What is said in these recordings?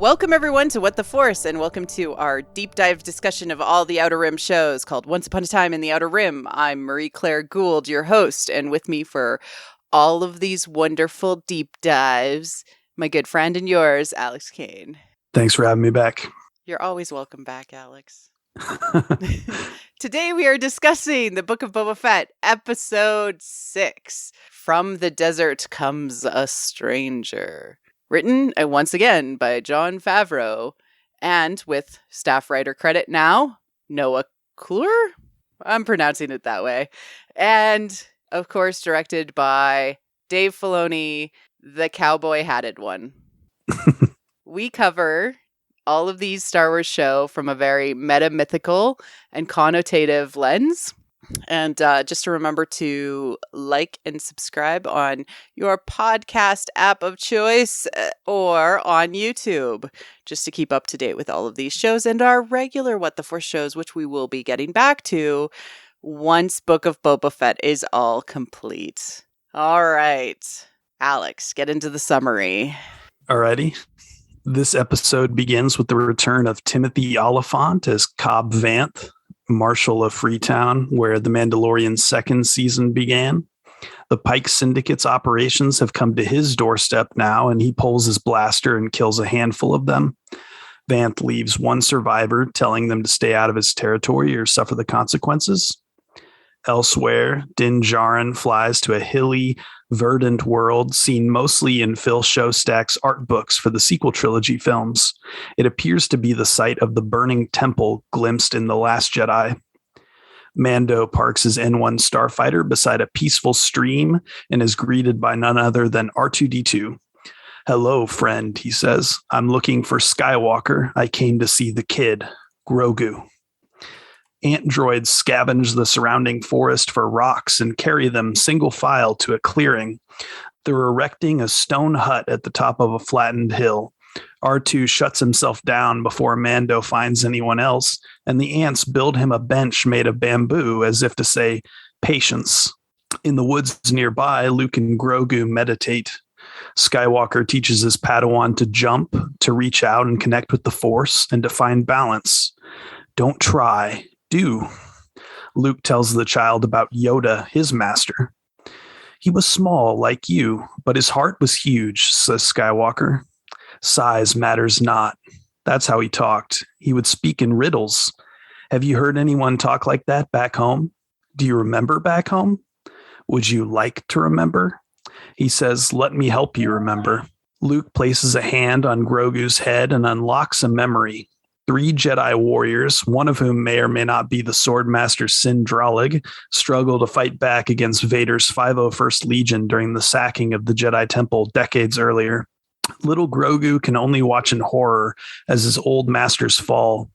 Welcome everyone to What the Force, and welcome to our deep dive discussion of all the Outer Rim shows called Once Upon a Time in the Outer Rim. I'm Marie-Claire Gould, your host, and with me for all of these wonderful deep dives, my good friend and yours, Alex Kane. Thanks for having me back. You're always welcome back, Alex. Today we are discussing the Book of Boba Fett, Episode 6, From the Desert Comes a Stranger. Written, once again, by Jon Favreau, and with staff writer credit now, Noah Clure? I'm pronouncing it that way. And, of course, directed by Dave Filoni, the cowboy-hatted one. We cover all of these Star Wars show from a very meta-mythical and connotative lens. And just to remember to like and subscribe on your podcast app of choice or on YouTube, just to keep up to date with all of these shows and our regular What the Force shows, which we will be getting back to once Book of Boba Fett is all complete. All right, Alex, get into the summary. Alrighty. This episode begins with the return of Timothy Oliphant as Cobb Vanth, Marshal of Freetown, where The Mandalorian's second season began. The Pike Syndicate's operations have come to his doorstep now, and he pulls his blaster and kills a handful of them. Vanth leaves one survivor, telling them to stay out of his territory or suffer the consequences. Elsewhere, Din Djarin flies to a hilly, verdant world seen mostly in Phil Shostak's art books for the sequel trilogy films. It appears to be the site of the burning temple glimpsed in The Last Jedi. Mando parks his N1 starfighter beside a peaceful stream and is greeted by none other than R2-D2. "Hello, friend," he says. "I'm looking for Skywalker. I came to see the kid, Grogu." Ant droids scavenge the surrounding forest for rocks and carry them single file to a clearing. They're erecting a stone hut at the top of a flattened hill. R2 shuts himself down before Mando finds anyone else, and the ants build him a bench made of bamboo as if to say, "Patience." In the woods nearby, Luke and Grogu meditate. Skywalker teaches his Padawan to jump, to reach out and connect with the Force, and to find balance. "Don't try. Do." Luke tells the child about Yoda, his master. "He was small like you, but his heart was huge," says Skywalker. "Size matters not." That's how he talked. He would speak in riddles. Have you heard anyone talk like that back home? Do you remember back home? Would you like to remember? He says, "Let me help you remember." Luke places a hand on Grogu's head and unlocks a memory. 3 Jedi warriors, one of whom may or may not be the Swordmaster Sin Dralig, struggle to fight back against Vader's 501st Legion during the sacking of the Jedi Temple decades earlier. Little Grogu can only watch in horror as his old masters fall.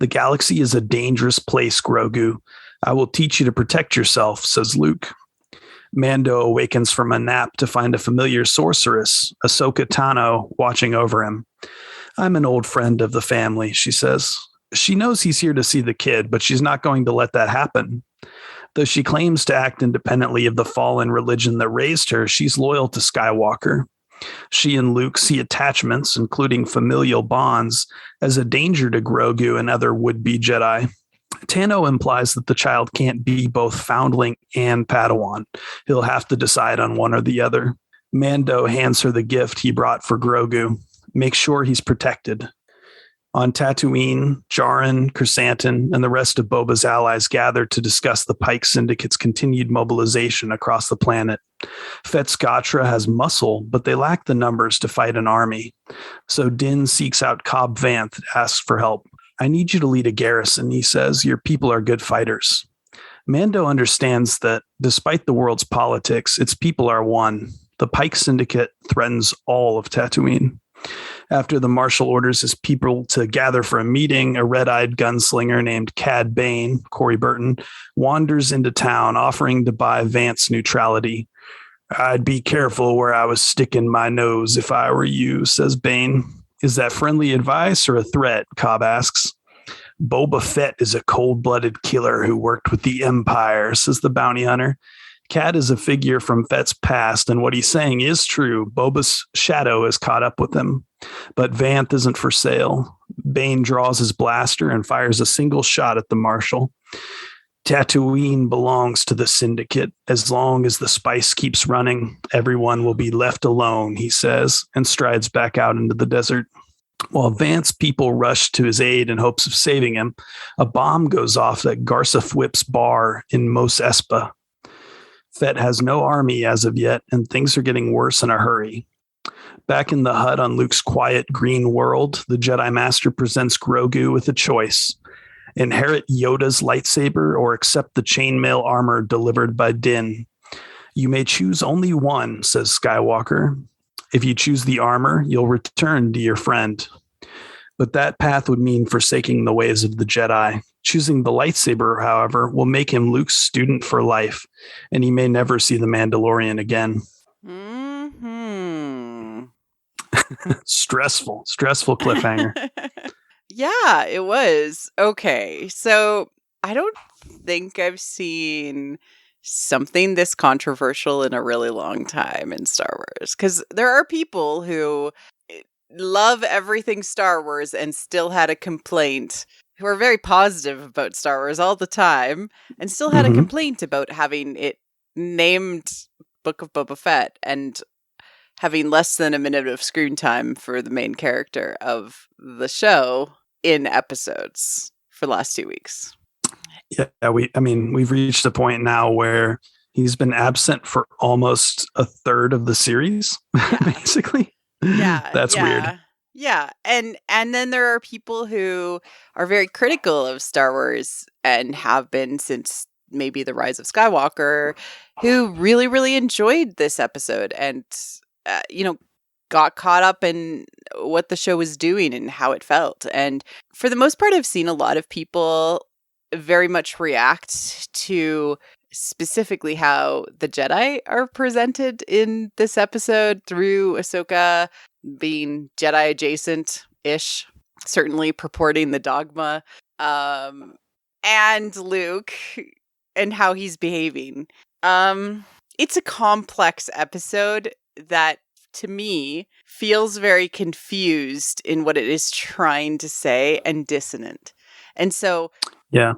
"The galaxy is a dangerous place, Grogu. I will teach you to protect yourself," says Luke. Mando awakens from a nap to find a familiar sorceress, Ahsoka Tano, watching over him. "I'm an old friend of the family," she says. She knows he's here to see the kid, but she's not going to let that happen. Though she claims to act independently of the fallen religion that raised her, she's loyal to Skywalker. She and Luke see attachments, including familial bonds, as a danger to Grogu and other would-be Jedi. Tano implies that the child can't be both foundling and Padawan. He'll have to decide on one or the other. Mando hands her the gift he brought for Grogu. Make sure he's protected. On Tatooine, Djarin, Chrysanthemum, and the rest of Boba's allies gather to discuss the Pike Syndicate's continued mobilization across the planet. Fett Skatra has muscle, but they lack the numbers to fight an army. So Din seeks out Cobb Vanth, asks for help. "I need you to lead a garrison," he says. "Your people are good fighters." Mando understands that, despite the world's politics, its people are one. The Pike Syndicate threatens all of Tatooine. After the Marshal orders his people to gather for a meeting, a red-eyed gunslinger named Cad Bane, Corey Burton, wanders into town offering to buy Vanth's neutrality. "I'd be careful where I was sticking my nose if I were you," says Bane. "Is that friendly advice or a threat?" Cobb asks. "Boba Fett is a cold-blooded killer who worked with the Empire," says the bounty hunter. Cad is a figure from Fett's past, and what he's saying is true. Boba's shadow has caught up with him, but Vanth isn't for sale. Bane draws his blaster and fires a single shot at the Marshal. Tatooine belongs to the Syndicate. As long as the spice keeps running, everyone will be left alone, he says, and strides back out into the desert. While Vanth's people rush to his aid in hopes of saving him, a bomb goes off at Garsa Fwip's bar in Mos Espa. Fett has no army as of yet, and things are getting worse in a hurry. Back in the hut on Luke's quiet green world, the Jedi Master presents Grogu with a choice. Inherit Yoda's lightsaber or accept the chainmail armor delivered by Din. You may choose only one, says Skywalker. If you choose the armor, you'll return to your friend. But that path would mean forsaking the ways of the Jedi. Choosing the lightsaber, however, will make him Luke's student for life, and he may never see the Mandalorian again. Mm-hmm. Stressful cliffhanger. Yeah, it was. Okay, so I don't think I've seen something this controversial in a really long time in Star Wars. Because there are people who love everything Star Wars and still had a complaint, who are very positive about Star Wars all the time, and still had a complaint about having it named Book of Boba Fett and having less than a minute of screen time for the main character of the show in episodes for the last 2 weeks. Yeah, we've reached a point now where he's been absent for almost a third of the series, basically. Yeah. That's weird. Yeah. And then there are people who are very critical of Star Wars and have been since maybe the Rise of Skywalker, who really, really enjoyed this episode and, got caught up in what the show was doing and how it felt. And for the most part, I've seen a lot of people very much react to specifically how the Jedi are presented in this episode through Ahsoka being Jedi adjacent-ish, certainly purporting the dogma, and Luke and how he's behaving. It's a complex episode that, to me, feels very confused in what it is trying to say and dissonant. And so, yeah,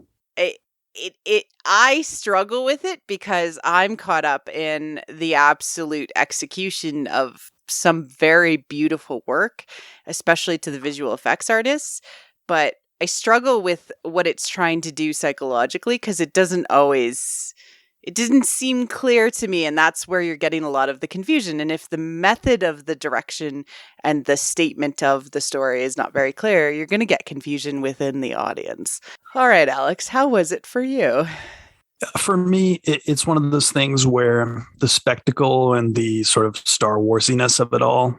I struggle with it because I'm caught up in the absolute execution of some very beautiful work, especially to the visual effects artists. But I struggle with what it's trying to do psychologically because it didn't seem clear to me, and that's where you're getting a lot of the confusion. And if the method of the direction and the statement of the story is not very clear, you're going to get confusion within the audience. All right, Alex, how was it for you? For me, it's one of those things where the spectacle and the sort of Star Warsiness of it all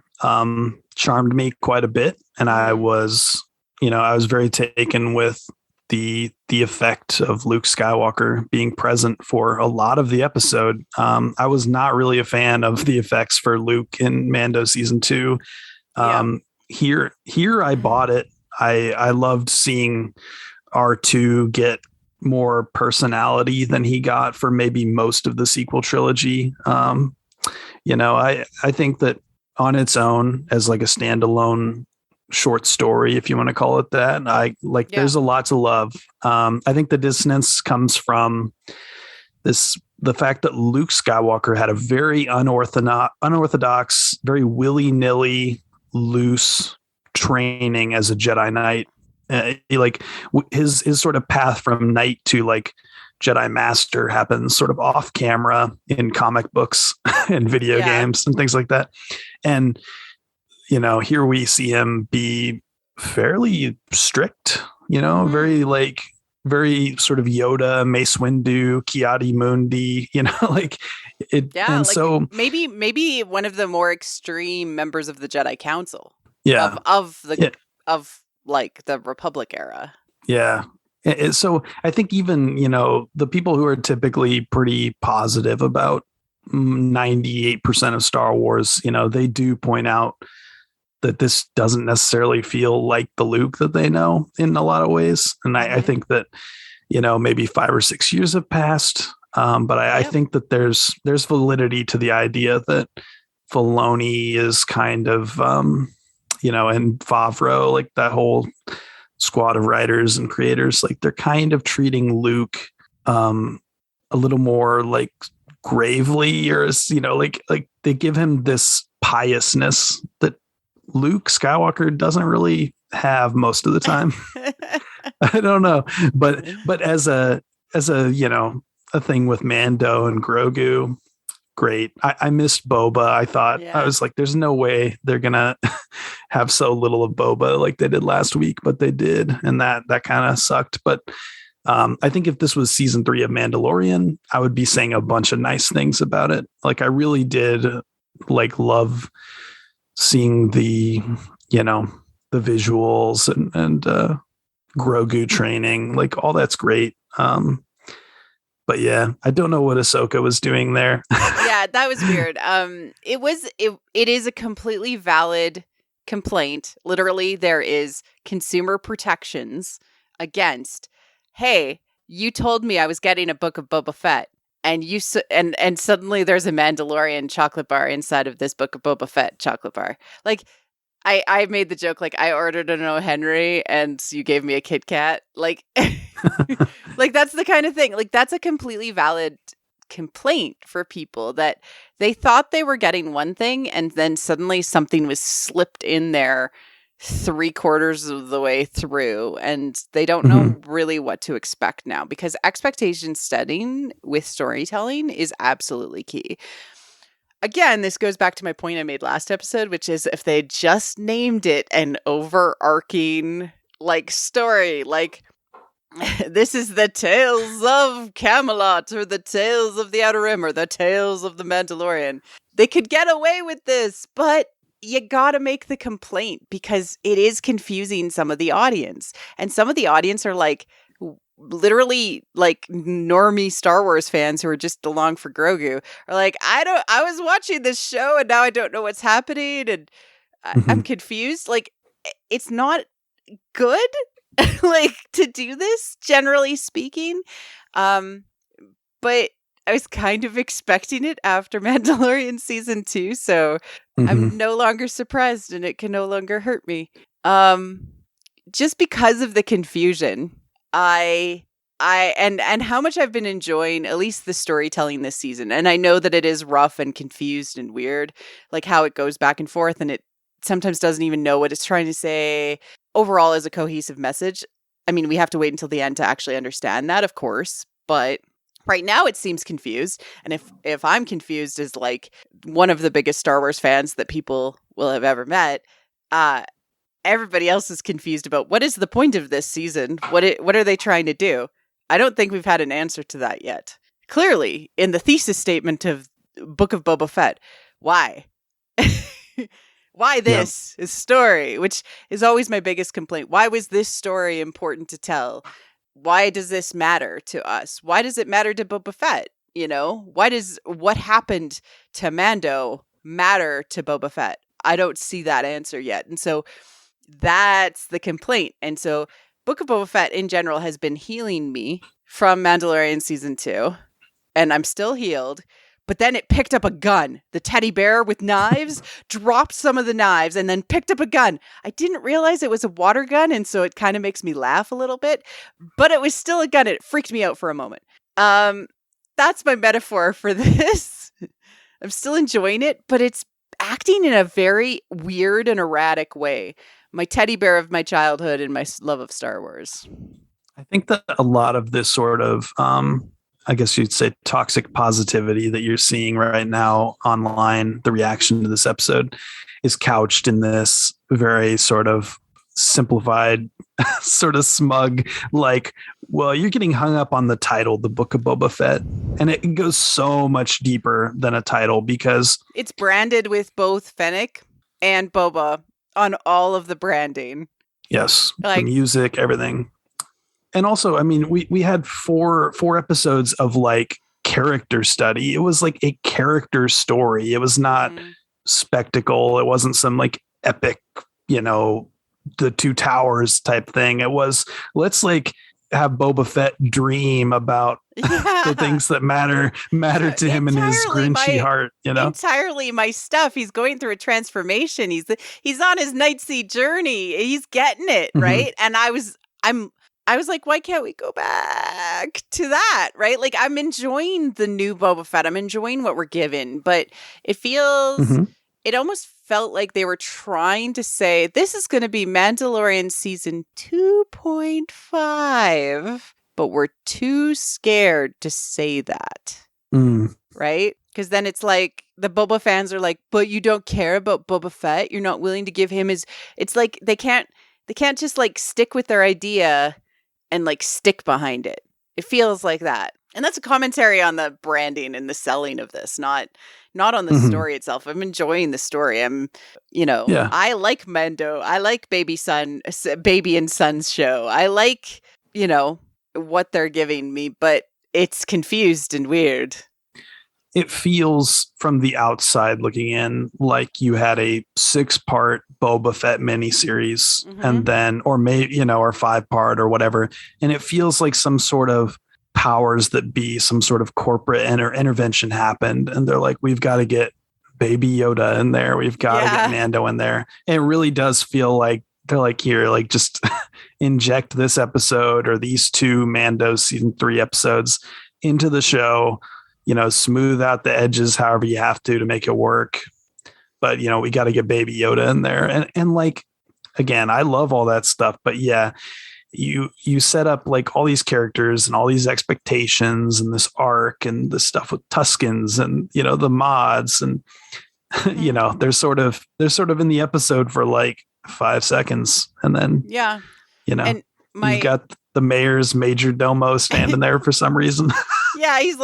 charmed me quite a bit. And I was very taken with the effect of Luke Skywalker being present for a lot of the episode. I was not really a fan of the effects for Luke in Mando season 2. Here I bought it. I loved seeing R2 get more personality than he got for maybe most of the sequel trilogy. I think that on its own as like a standalone short story, if you want to call it that, there's a lot to love. I think the dissonance comes from the fact that Luke Skywalker had a very unorthodox, very willy-nilly, loose training as a Jedi Knight. His sort of path from Knight to like Jedi Master happens sort of off camera in comic books and video games and things like that. And here we see him be fairly strict, very sort of Yoda, Mace Windu, Ki-Adi-Mundi, so maybe one of the more extreme members of the Jedi Council. Yeah. Of the Republic era. Yeah. So I think even, the people who are typically pretty positive about 98% of Star Wars, they do point out that this doesn't necessarily feel like the Luke that they know in a lot of ways. And I think that, maybe 5 or 6 years have passed. But I think that there's validity to the idea that Filoni is kind of, and Favreau, like that whole squad of writers and creators, like they're kind of treating Luke a little more like gravely, or like they give him this piousness that Luke Skywalker doesn't really have most of the time. I don't know, but as a a thing with Mando and Grogu, great. I missed Boba. I thought, I was like, there's no way they're gonna have so little of Boba like they did last week, but they did, and that kind of sucked. But I think if this was season 3 of Mandalorian, I would be saying a bunch of nice things about it. Like I really did love seeing the visuals and Grogu training, like all that's great. But yeah, I don't know what Ahsoka was doing there. Yeah, that was weird. It is a completely valid complaint. Literally, there is consumer protections against, hey, you told me I was getting a book of Boba Fett, and and suddenly there's a Mandalorian chocolate bar inside of this book of Boba Fett chocolate bar. Like, I made the joke, like, I ordered an O. Henry and you gave me a Kit Kat. Like, like that's the kind of thing. Like, that's a completely valid complaint for people, that they thought they were getting one thing and then suddenly something was slipped in there 3/4 of the way through, and they don't know really what to expect now, because expectation setting with storytelling is absolutely key. Again, this goes back to my point I made last episode, which is if they just named it an overarching story, like this is the Tales of Camelot, or the Tales of the Outer Rim, or the Tales of the Mandalorian, they could get away with this, but you gotta make the complaint because it is confusing some of the audience. And some of the audience are literally normie Star Wars fans who are just along for Grogu, are like, I was watching this show and now I don't know what's happening and I'm confused. Like, it's not good to do this, generally speaking. But I was kind of expecting it after Mandalorian season 2, so I'm no longer surprised and it can no longer hurt me. Just because of the confusion, and how much I've been enjoying at least the storytelling this season. And I know that it is rough and confused and weird, like how it goes back and forth and it sometimes doesn't even know what it's trying to say overall as a cohesive message. I mean, we have to wait until the end to actually understand that, of course, but right now it seems confused. And if I'm confused as one of the biggest Star Wars fans that people will have ever met, everybody else is confused about what is the point of this season? What are they trying to do? I don't think we've had an answer to that yet. Clearly, in the thesis statement of Book of Boba Fett, why? Why this story, which is always my biggest complaint. Why was this story important to tell? Why does this matter to us? Why does it matter to Boba Fett? Why does what happened to Mando matter to Boba Fett? I don't see that answer yet. And so that's the complaint. And so Book of Boba Fett in general has been healing me from Mandalorian season 2, and I'm still healed. But then it picked up a gun. The teddy bear with knives dropped some of the knives and then picked up a gun. I didn't realize it was a water gun, and so it kind of makes me laugh a little bit. But it was still a gun. It freaked me out for a moment. That's my metaphor for this. I'm still enjoying it, but it's acting in a very weird and erratic way. My teddy bear of my childhood and my love of Star Wars. I think that a lot of this sort of, I guess you'd say, toxic positivity that you're seeing right now online, the reaction to this episode, is couched in this very sort of simplified, sort of smug, well, you're getting hung up on the title, The Book of Boba Fett. And it goes so much deeper than a title because it's branded with both Fennec and Boba on all of the branding. Yes. The music, everything. And also, I mean, we had four episodes of character study. It was like a character story. It was not spectacle. It wasn't some epic, the Two Towers type thing. It was, let's have Boba Fett dream about the things that matter to him in his grinchy heart, Entirely my stuff. He's going through a transformation. He's on his Nightsea journey. He's getting it, right? And I was like, why can't we go back to that, right? Like, I'm enjoying the new Boba Fett. I'm enjoying what we're given, but it feels, it almost felt like they were trying to say, this is going to be Mandalorian season 2.5, but we're too scared to say that, right? Because then it's like, the Boba fans are like, but you don't care about Boba Fett? You're not willing to give him his, it's like, they can't just like stick with their idea and like stick behind it. It feels like that. And that's a commentary on the branding and the selling of this, not on the story itself. I'm enjoying the story. I like Mando. I like Baby and Son's show. I like, what they're giving me, but it's confused and weird. It feels from the outside looking in like you had a 6-part Boba Fett miniseries and then, or maybe, or 5-part or whatever. And it feels like some sort of powers that be, some sort of corporate intervention happened. And they're like, we've got to get Baby Yoda in there. We've got to get Mando in there. And it really does feel like they're like, here, like just inject this episode or these 2 Mando season 3 episodes into the show. Smooth out the edges however you have to make it work. But, we got to get Baby Yoda in there. And like, again, I love all that stuff. But yeah, you set up like all these characters and all these expectations and this arc and the stuff with Tuskens and, the mods. And, they're sort of in the episode for like 5 seconds. And then, and you've got the mayor's major domo standing there for some reason. Yeah, he's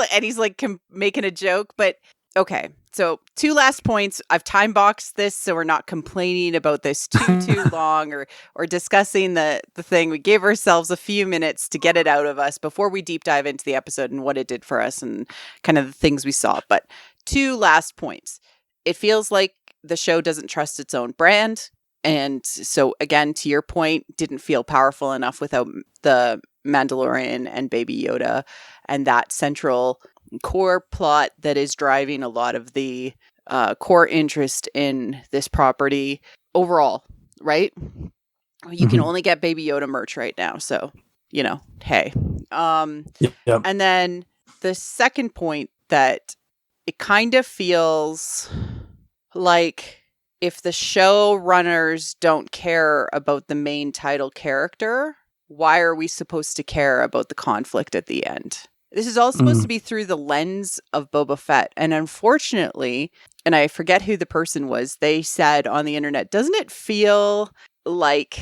making a joke, but okay. So 2 last points. I've time boxed this so we're not complaining about this too long or discussing the thing. We gave ourselves a few minutes to get it out of us before we deep dive into the episode and what it did for us and kind of the things we saw. But 2 last points. It feels like the show doesn't trust its own brand. And so again, to your point, didn't feel powerful enough without the Mandalorian and Baby Yoda and that central core plot that is driving a lot of the core interest in this property overall, right? You can only get Baby Yoda merch right now. So, hey. And then the second point that it kind of feels like if the showrunners don't care about the main title character, why are we supposed to care about the conflict at the end? This is all supposed to be through the lens of Boba Fett. And unfortunately, and I forget who the person was, they said on the internet, doesn't it feel like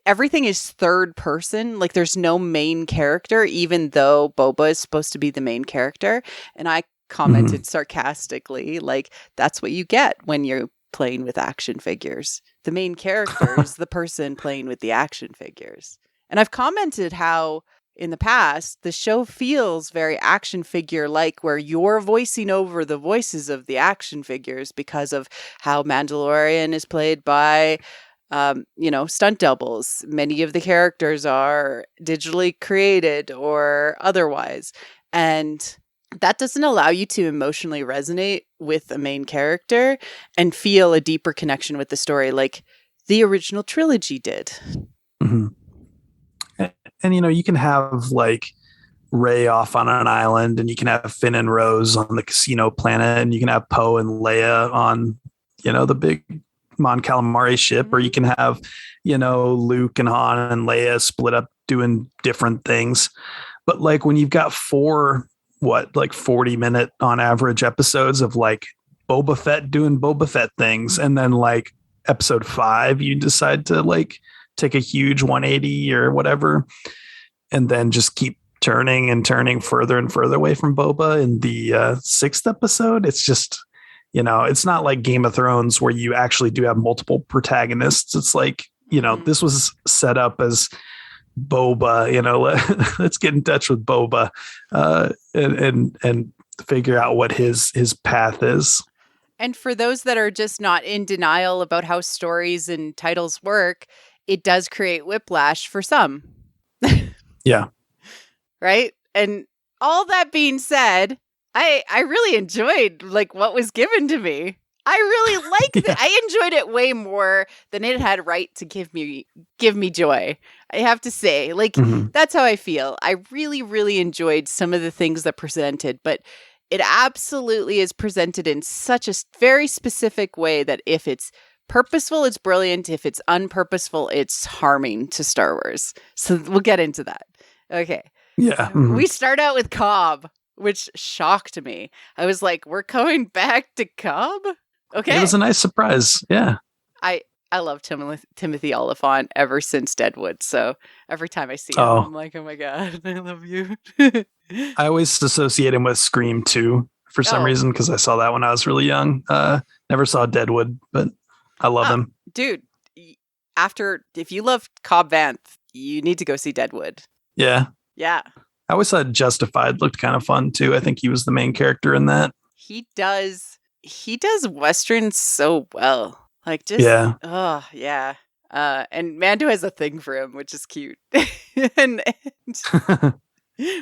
everything is third person? Like there's no main character, even though Boba is supposed to be the main character. And I commented sarcastically, like, that's what you get when you're playing with action figures. The main character is the person playing with the action figures. And I've commented how in the past, the show feels very action figure like, where you're voicing over the voices of the action figures because of how Mandalorian is played by, stunt doubles. Many of the characters are digitally created or otherwise. And that doesn't allow you to emotionally resonate with a main character and feel a deeper connection with the story like the original trilogy did. And, you can have like Rey off on an island and you can have Finn and Rose on the casino planet and you can have Poe and Leia on, the big Mon Calamari ship, or you can have, Luke and Han and Leia split up doing different things. But like when you've got 4 40-minute on average episodes of like Boba Fett doing Boba Fett things. And then like episode 5, you decide to like take a huge 180 or whatever, and then just keep turning and turning further and further away from Boba in the 6th episode. It's just, it's not like Game of Thrones where you actually do have multiple protagonists. It's like, this was set up as Boba, let's get in touch with Boba and figure out what his path is. And for those that are just not in denial about how stories and titles work, it does create whiplash for some. Yeah. Right? And all that being said, I really enjoyed like what was given to me. I really liked it. I enjoyed it way more than it had right to give me joy. I have to say, like, that's how I feel. I really, really enjoyed some of the things that presented, but it absolutely is presented in such a very specific way that if it's purposeful, it's brilliant. If it's unpurposeful, it's harming to Star Wars. So we'll get into that. Okay. Yeah. We start out with Cobb, which shocked me. I was like, we're going back to Cobb? Okay. It was a nice surprise. Yeah. I love Timothy Oliphant ever since Deadwood. So every time I see him, I'm like, oh my God, I love you. I always associate him with Scream 2 for some reason, because I saw that when I was really young. Never saw Deadwood, but I love him. Dude, if you love Cobb Vanth, you need to go see Deadwood. Yeah. Yeah. I always thought Justified looked kind of fun too. I think he was the main character in that. He does Westerns so well. Like, just, yeah. And Mando has a thing for him, which is cute. and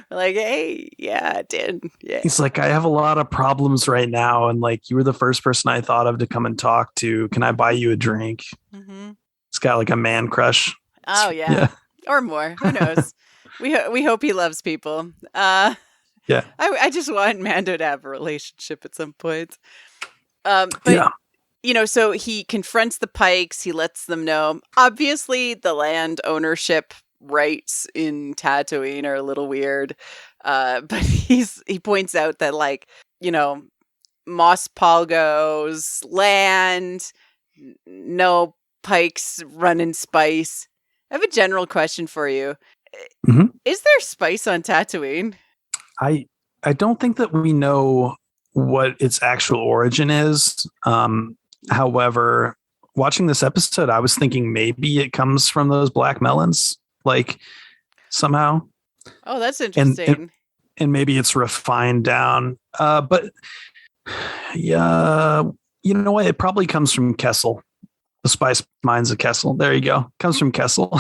like, hey, yeah, Dan. Yeah. He's like, I have a lot of problems right now. And like, you were the first person I thought of to come and talk to. Can I buy you a drink? Mm-hmm. It's got like a man crush. Oh, yeah. Or more. Who knows? We hope he loves people. Yeah. I just want Mando to have a relationship at some point. But, you know, so he confronts the Pikes. He lets them know. Obviously, the land ownership rights in Tatooine are a little weird. But he points out that, like, you know, Mos Pelgo's land, no Pikes running spice. I have a general question for you. Mm-hmm. Is there spice on Tatooine? I don't think that we know what its actual origin is. However, watching this episode, I was thinking maybe it comes from those black melons, like somehow. Oh, that's interesting. And maybe it's refined down. But yeah, you know what? It probably comes from Kessel. The spice mines of Kessel. There you go. Comes from Kessel.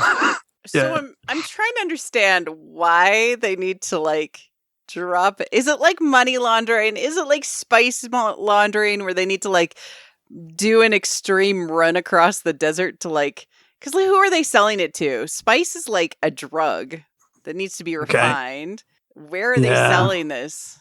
So I'm trying to understand why they need to like drop it. Is it like money laundering? Is it like spice laundering where they need to like do an extreme run across the desert to like, because like, who are they selling it to? Spice is like a drug that needs to be refined. Okay. Where are they selling this?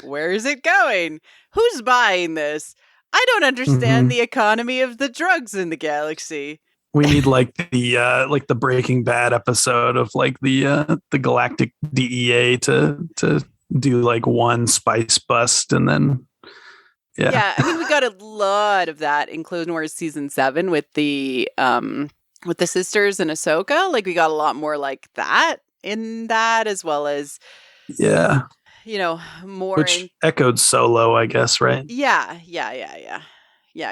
Where is it going? Who's buying this? I don't understand the economy of the drugs in the galaxy. We need like the Breaking Bad episode of like the Galactic DEA to do like one spice bust and then yeah. I mean, we got a lot of that in Clone Wars season 7 with the sisters and Ahsoka. Like we got a lot more like that in that, as well as you know, more which echoed Solo, I guess, right? Yeah.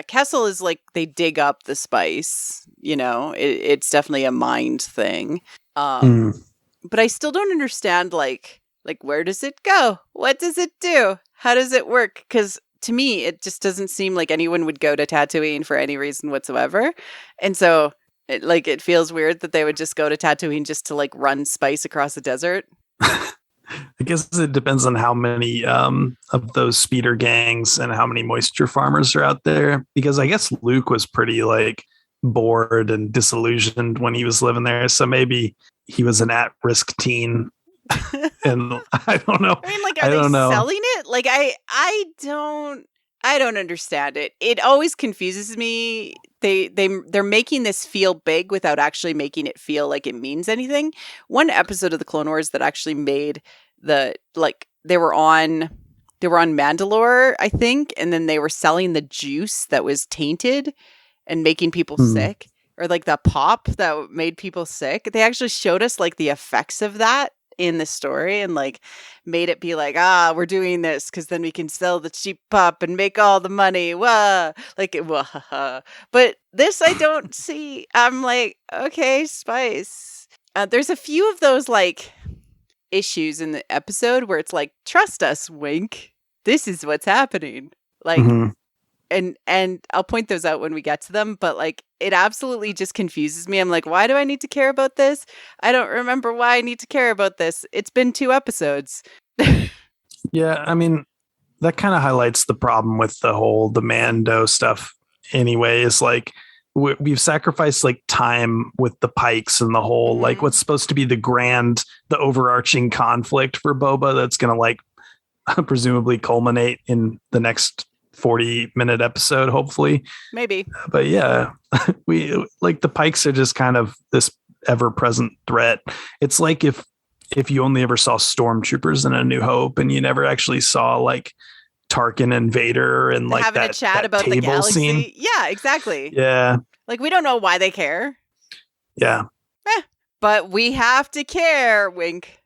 Kessel is like they dig up the spice. You know, it's definitely a mind thing. But I still don't understand like where does it go? What does it do? How does it work? Because to me, it just doesn't seem like anyone would go to Tatooine for any reason whatsoever. And so it feels weird that they would just go to Tatooine just to like run spice across the desert. I guess it depends on how many of those speeder gangs and how many moisture farmers are out there. Because I guess Luke was pretty like bored and disillusioned when he was living there. So maybe he was an at-risk teen. And I don't know. I mean, like, are they selling it? Like, I don't understand it. It always confuses me. They're making this feel big without actually making it feel like it means anything. One episode of the Clone Wars that actually made they were on Mandalore, I think, and then they were selling the juice that was tainted and making people sick, or like the pop that made people sick. They actually showed us like the effects of that in the story and like made it be like, we're doing this because then we can sell the cheap pop and make all the money. Wah! But this I don't see. I'm like, okay, spice. There's a few of those like issues in the episode where it's like, trust us, wink. This is what's happening. Like, and I'll point those out when we get to them, but like it absolutely just confuses me. I'm like, why do I need to care about this? I don't remember why I need to care about this. It's been 2 episodes. Yeah, I mean, that kind of highlights the problem with the Mando stuff anyway. Is like we've sacrificed like time with the Pikes and the whole like what's supposed to be the overarching conflict for Boba that's going to like presumably culminate in the next 40-minute episode, hopefully. Maybe. But yeah, we like the Pikes are just kind of this ever-present threat. It's like if you only ever saw stormtroopers in A New Hope and you never actually saw like Tarkin and Vader and like having that, a chat that about the table galaxy. scene. Yeah, exactly. Yeah. Like we don't know why they care. Yeah. But we have to care, wink.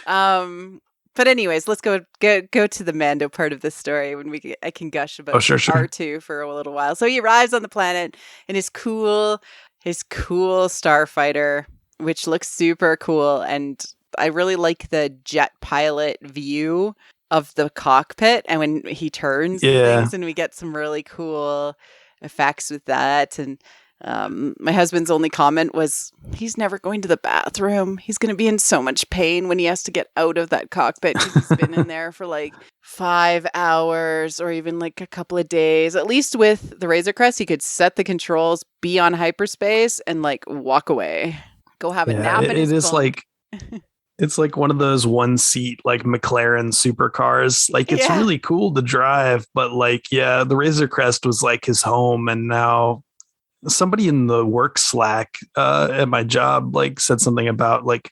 But anyways, let's go to the Mando part of the story when I can gush about sure. R2 for a little while. So he arrives on the planet in his cool starfighter, which looks super cool, and I really like the jet pilot view of the cockpit, and when he turns and things, and we get some really cool effects with that. And my husband's only comment was, he's never going to the bathroom. He's going to be in so much pain when he has to get out of that cockpit. He's been in there for like 5 hours or even like a couple of days. At least with the Razor Crest, he could set the controls, be on hyperspace, and like walk away. Go have a nap in his bunk. Like it's like one of those one seat like McLaren supercars. Like it's really cool to drive, but like the Razor Crest was like his home, and now somebody in the work Slack at my job like said something about like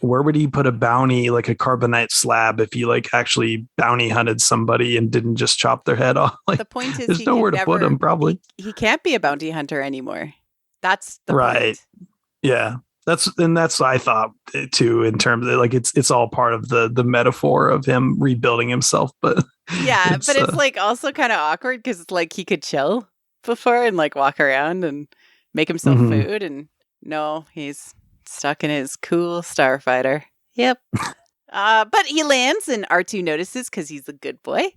where would he put a bounty, like a carbonite slab, if he like actually bounty hunted somebody and didn't just chop their head off? Like the point is there's nowhere to put him probably. He can't be a bounty hunter anymore. That's the right. point. Yeah. That's what I thought too, in terms of like it's all part of the metaphor of him rebuilding himself. But it's like also kind of awkward because it's like he could chill before and like walk around and make himself food, and no, he's stuck in his cool starfighter. Yep. But he lands, and R2 notices because he's a good boy,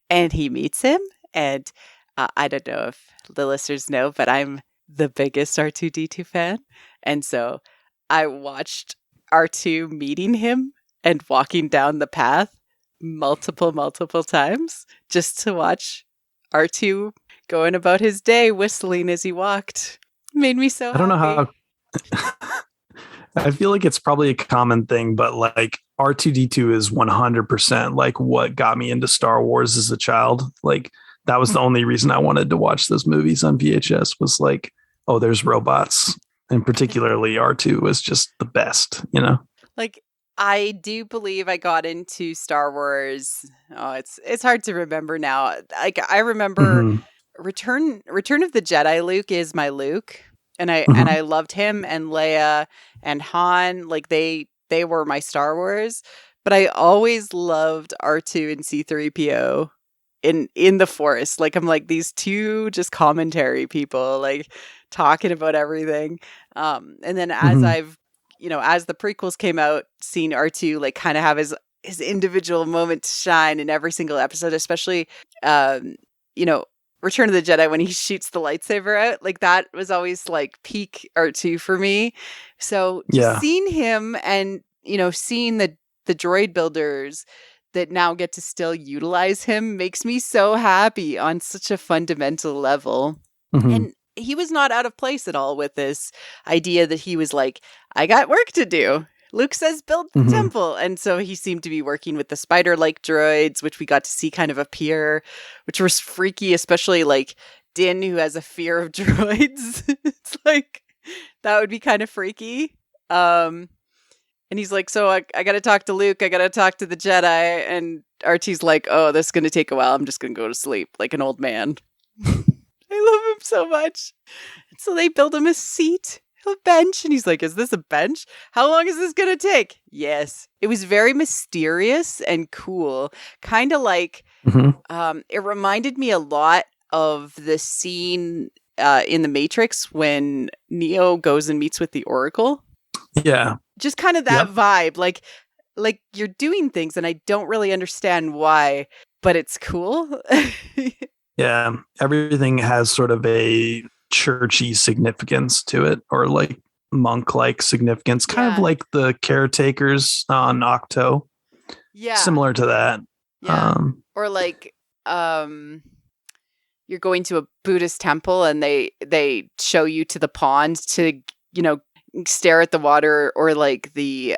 and he meets him. And I don't know if the listeners know, but I'm the biggest R2-D2 fan, and so I watched R2 meeting him and walking down the path multiple times just to watch R2 going about his day, whistling as he walked. Made me so happy. I don't know how. I feel like it's probably a common thing, but like R2-D2 is 100% like what got me into Star Wars as a child. Like that was the only reason I wanted to watch those movies on VHS, was like, oh, there's robots. And particularly R2 was just the best, you know? Like, I do believe I got into Star Wars. Oh, it's hard to remember now. Like I remember Return of the Jedi Luke is my Luke. And I loved him and Leia and Han. Like they were my Star Wars. But I always loved R2 and C-3PO in the Force. Like I'm like these two just commentary people, like talking about everything. And then as I've, as the prequels came out, seeing R2 like kind of have his individual moment to shine in every single episode, especially, Return of the Jedi when he shoots the lightsaber out, like that was always like peak R2 for me. So just seeing him and, seeing the droid builders that now get to still utilize him makes me so happy on such a fundamental level. And he was not out of place at all with this idea that he was like, I got work to do. Luke says build the temple. And so he seemed to be working with the spider-like droids, which we got to see kind of appear, which was freaky, especially like Din, who has a fear of droids. It's like, that would be kind of freaky. And he's like, so I got to talk to Luke. I got to talk to the Jedi. And R2's like, oh, this is going to take a while. I'm just going to go to sleep like an old man. I love him so much. And so they build him a seat, a bench. And he's like, is this a bench? How long is this going to take? Yes. It was very mysterious and cool. Kind of like, it reminded me a lot of the scene in The Matrix when Neo goes and meets with the Oracle. Yeah. Just kind of that vibe. Like you're doing things and I don't really understand why, but it's cool. Yeah, everything has sort of a churchy significance to it, or like monk-like significance, kind of like the caretakers on Octo. Yeah. Similar to that. Yeah. Or like you're going to a Buddhist temple and they show you to the pond to, stare at the water, or like the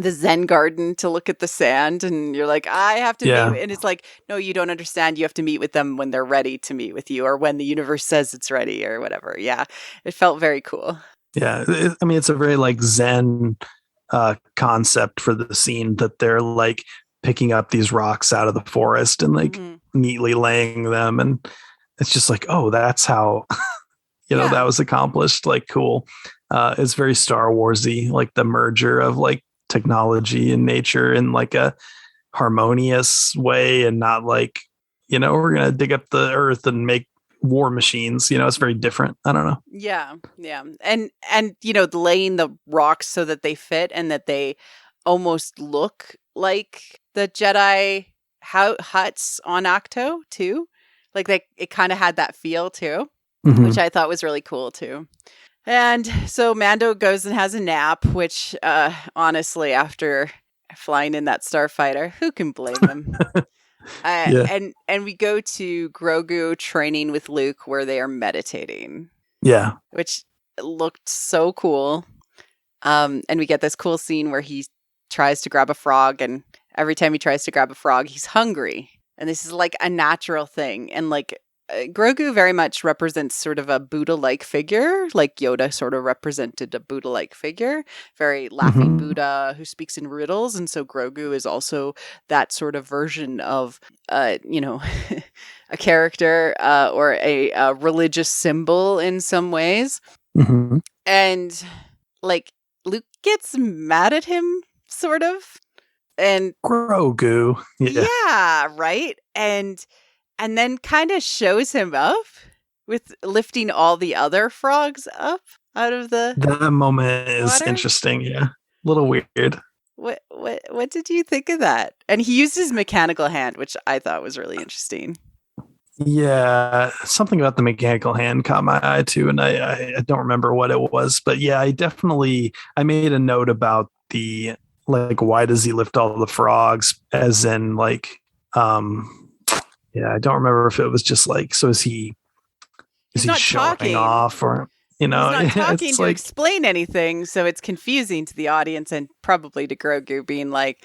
Zen garden to look at the sand, and you're like, I have to meet, and it's like, no, you don't understand. You have to meet with them when they're ready to meet with you, or when the universe says it's ready, or whatever. Yeah, it felt very cool. Yeah, it's a very like Zen concept for the scene, that they're like picking up these rocks out of the forest and like neatly laying them, and it's just like, oh, that's how that was accomplished. Like, cool. It's very Star Warsy, like the merger of like technology and nature in like a harmonious way, and not like, we're gonna dig up the earth and make war machines. It's very different. I don't know. Yeah and laying the rocks so that they fit and that they almost look like the Jedi huts on Octo too. Like it kind of had that feel too, which I thought was really cool too. And so Mando goes and has a nap, which honestly, after flying in that starfighter, who can blame him? And we go to Grogu training with Luke, where they are meditating. Yeah, which looked so cool. And we get this cool scene where he tries to grab a frog, and every time he tries to grab a frog, he's hungry. And this is like a natural thing. And like Grogu very much represents sort of a Buddha-like figure, like Yoda sort of represented a Buddha-like figure, very laughing Buddha who speaks in riddles. And so Grogu is also that sort of version of, a character or a religious symbol in some ways. And like Luke gets mad at him, sort of. And Grogu. Yeah, right? And then kind of shows him up with lifting all the other frogs up out of the That moment is water. Interesting, yeah. A little weird. What did you think of that? And he used his mechanical hand, which I thought was really interesting. Yeah, something about the mechanical hand caught my eye too, and I don't remember what it was, but yeah, I made a note about the like, why does he lift all the frogs, as in like I don't remember if it was just like, so is he showing talking off, or he's not talking to like, explain anything, so it's confusing to the audience and probably to Grogu, being like,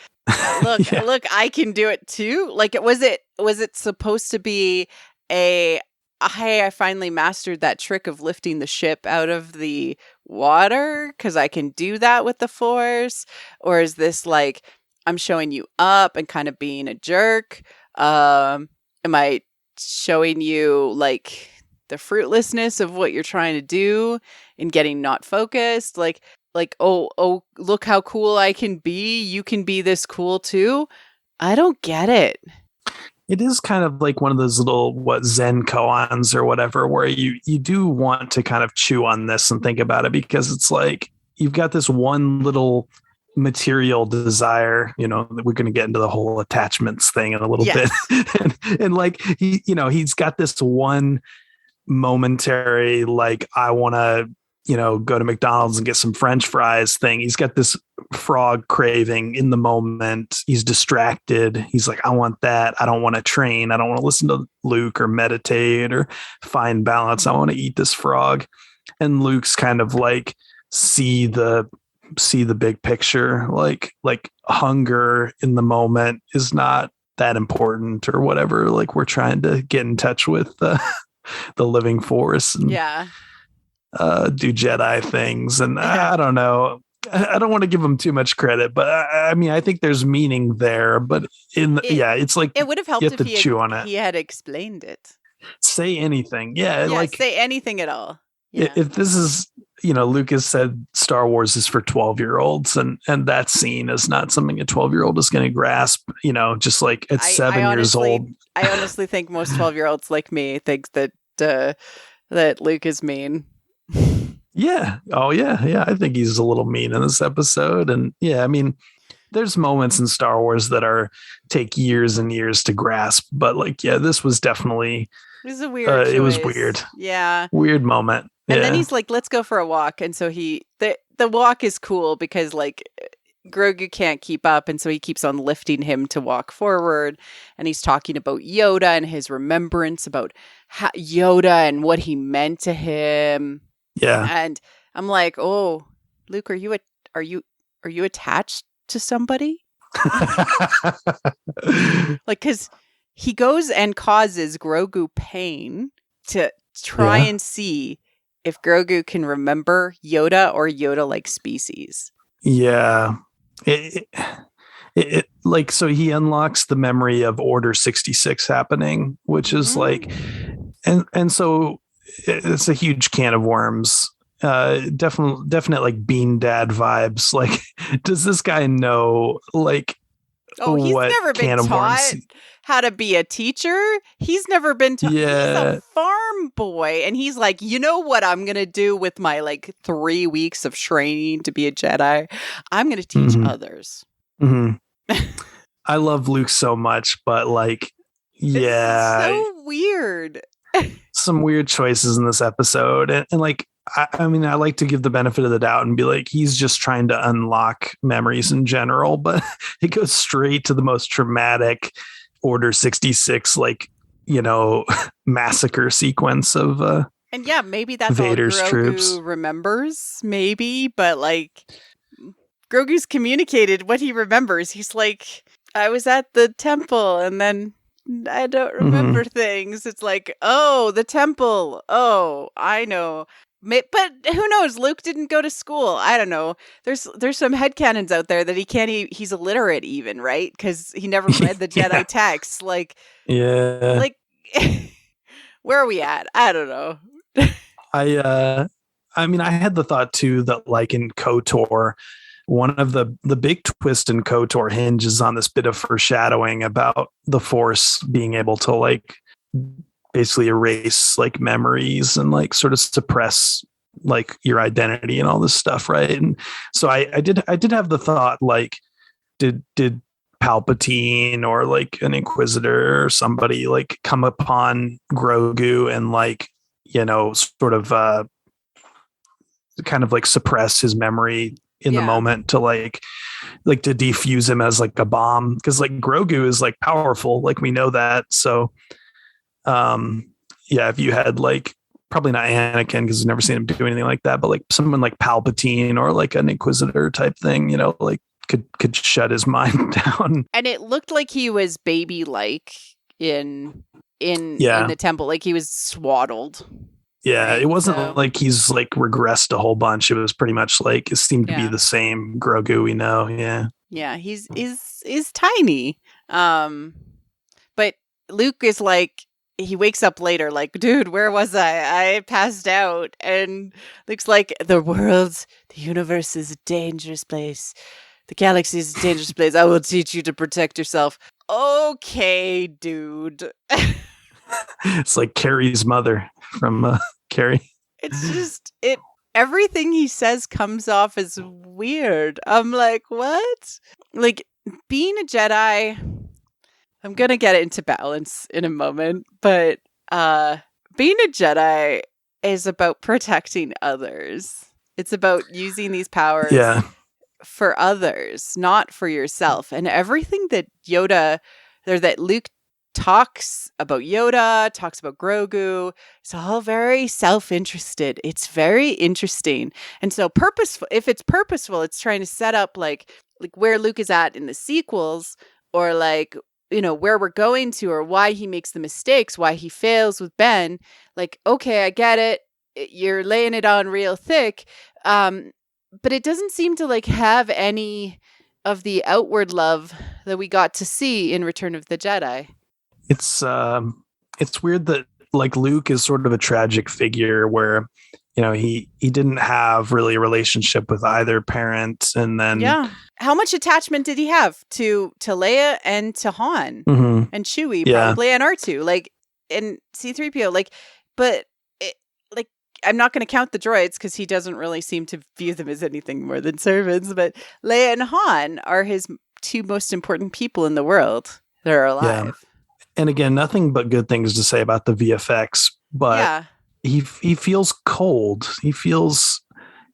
look, I can do it too. Like, was it supposed to be hey, I finally mastered that trick of lifting the ship out of the water because I can do that with the Force? Or is this like, I'm showing you up and kind of being a jerk? Am I showing you like the fruitlessness of what you're trying to do and getting not focused? Like, oh, look how cool I can be. You can be this cool too. I don't get it. It is kind of like one of those little Zen koans or whatever, where you do want to kind of chew on this and think about it, because it's like you've got this one little material desire, we're going to get into the whole attachments thing in a little bit. and like he's got this one momentary, like, I want to go to McDonald's and get some French fries thing. He's got this frog craving in the moment. He's distracted. He's like, I want that. I don't want to train. I don't want to listen to Luke or meditate or find balance. I want to eat this frog. And Luke's kind of like, see the big picture, like hunger in the moment is not that important or whatever. Like, we're trying to get in touch with the living force and do Jedi things. And I don't know. I don't want to give him too much credit, but I mean, I think there's meaning there. But it's like, it would have helped if he had explained it. Say anything, like say anything at all. Yeah. If this is, Lucas said Star Wars is for 12-year-olds, and that scene is not something a 12-year-old is going to grasp. Just like at 7 years old. I honestly think most 12-year-olds like me think that Luke is mean. Yeah. Oh, yeah. Yeah. I think he's a little mean in this episode. And yeah, I mean, there's moments in Star Wars that take years and years to grasp, but like, yeah, this was definitely, it was a weird choice. It was weird. Yeah. Weird moment. And then he's like, let's go for a walk. And so the walk is cool because like Grogu can't keep up. And so he keeps on lifting him to walk forward. And he's talking about Yoda and his remembrance about Yoda and what he meant to him. Yeah. And I'm like, oh, Luke, are you attached to somebody? Like, because he goes and causes Grogu pain to try and see if Grogu can remember Yoda or Yoda-like species. Yeah. It like, so he unlocks the memory of Order 66 happening, which is like, and so it's a huge can of worms. Definite like Bean Dad vibes. Like, does this guy know like he's never been taught how to be a teacher. He's never been taught. Yeah. He's a farm boy, and he's like, you know what I'm gonna do with my like 3 weeks of training to be a Jedi? I'm gonna teach others. I love Luke so much, but like, yeah, it's so weird. Some weird choices in this episode, and like, I mean, I like to give the benefit of the doubt and be like, he's just trying to unlock memories in general, but it goes straight to the most traumatic Order 66, like, you know, massacre sequence of and yeah, maybe that's Vader's all Grogu troops remembers, maybe, but like Grogu's communicated what he remembers. He's like, I was at the temple and then I don't remember things. It's like, oh, the temple. Oh, I know. But who knows? Luke didn't go to school. I don't know. There's some headcanons out there that he's illiterate even, right? Because he never read the Jedi texts. Like, yeah. Like, where are we at? I don't know. I mean, I had the thought too that like in KOTOR, one of the big twist in KOTOR hinges on this bit of foreshadowing about the Force being able to like basically erase like memories and like sort of suppress like your identity and all this stuff, right? And so I did have the thought like, did Palpatine or like an Inquisitor or somebody like come upon Grogu and like, you know, sort of kind of like suppress his memory in the moment to like to defuse him as like a bomb, because like Grogu is like powerful, like we know that. So if you had like, probably not Anakin because I've never seen him do anything like that, but like someone like Palpatine or like an Inquisitor type thing, you know, like could shut his mind down. And it looked like he was baby like in the temple, like he was swaddled. Yeah, right? It wasn't like he's like regressed a whole bunch. It was pretty much like it seemed to be the same Grogu we know. Yeah. Yeah, he's tiny. But Luke is like, he wakes up later like, dude, where was I? I passed out. And Luke's like, the universe is a dangerous place. The galaxy is a dangerous place. I will teach you to protect yourself. Okay, dude. It's like Carrie's mother from Carrie. It's just, everything he says comes off as weird. I'm like, what? Like, being a Jedi, I'm going to get it into balance in a moment, but being a Jedi is about protecting others. It's about using these powers for others, not for yourself. And everything that that Luke talks about Yoda, talks about Grogu, it's all very self-interested. It's very interesting. And so purposeful, if it's purposeful, it's trying to set up like where Luke is at in the sequels, or like, you know, where we're going to, or why he makes the mistakes, why he fails with Ben. Like, okay, I get it. You're laying it on real thick. But it doesn't seem to like have any of the outward love that we got to see in Return of the Jedi. It's weird that like Luke is sort of a tragic figure where, you know, he didn't have really a relationship with either parent, and then how much attachment did he have to Leia and to Han and Chewie, probably, and R2, like, and C-3PO, like, but I'm not going to count the droids because he doesn't really seem to view them as anything more than servants, but Leia and Han are his two most important people in the world that are alive. Yeah. And again, nothing but good things to say about the VFX, but he feels cold. He feels,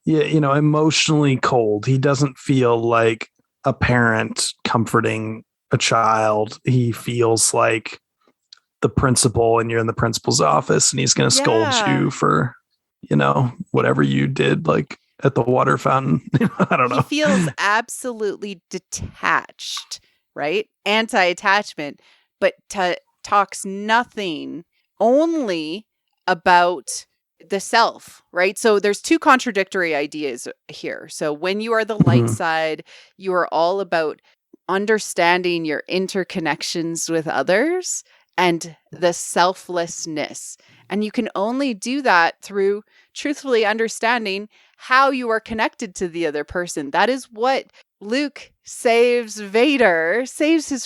emotionally cold. He doesn't feel like a parent comforting a child. He feels like the principal, and you're in the principal's office and he's going to scold you for, whatever you did, like at the water fountain. I don't know. He feels absolutely detached, right? Anti-attachment, but talks nothing, only about the self, right? So there's two contradictory ideas here. So when you are the light side, you are all about understanding your interconnections with others and the selflessness. And you can only do that through truthfully understanding how you are connected to the other person. That is what Luke saves his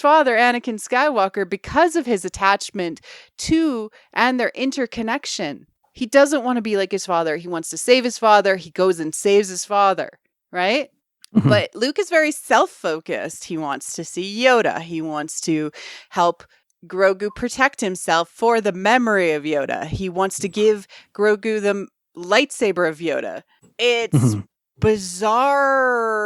father, Anakin Skywalker, because of his attachment to and their interconnection. He doesn't want to be like his father. He wants to save his father. He goes and saves his father, right? Mm-hmm. But Luke is very self-focused. He wants to see Yoda. He wants to help Grogu protect himself for the memory of Yoda. He wants to give Grogu the lightsaber of Yoda. It's bizarrely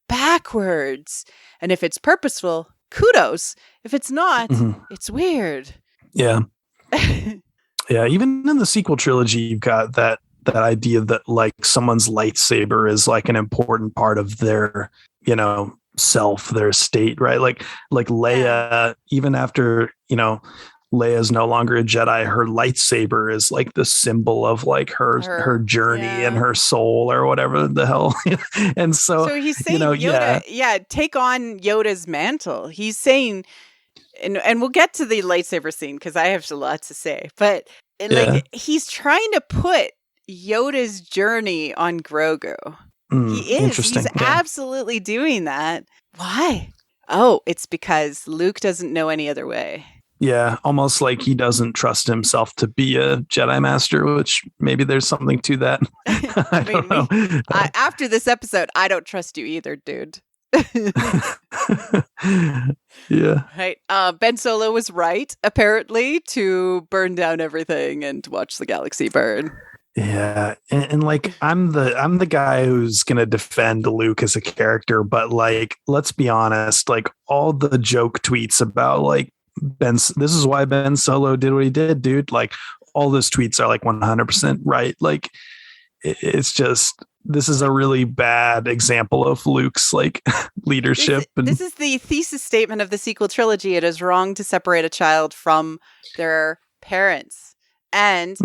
backwards. And if it's purposeful, kudos. If it's not, it's weird. Yeah. Yeah. Even in the sequel trilogy, you've got that idea that like someone's lightsaber is like an important part of their, self, their state, right? Like Leia, even after, Leia's no longer a Jedi, her lightsaber is like the symbol of like her journey and her soul or whatever the hell. And so he's saying, Yoda, take on Yoda's mantle. He's saying, and we'll get to the lightsaber scene because I have a lot to say, but he's trying to put Yoda's journey on Grogu. He is. He's absolutely doing that. Why? Oh, it's because Luke doesn't know any other way. Yeah, almost like he doesn't trust himself to be a Jedi Master, which maybe there's something to that. I don't know. After this episode, I don't trust you either, dude. Yeah. Right. Ben Solo was right, apparently, to burn down everything and watch the galaxy burn. Yeah, and like I'm the guy who's gonna defend Luke as a character, but like let's be honest, like all the joke tweets about like this is why Ben Solo did what he did, dude. Like all those tweets are like 100% right. Like it's just this is a really bad example of Luke's like leadership. This is the thesis statement of the sequel trilogy. It is wrong to separate a child from their parents. And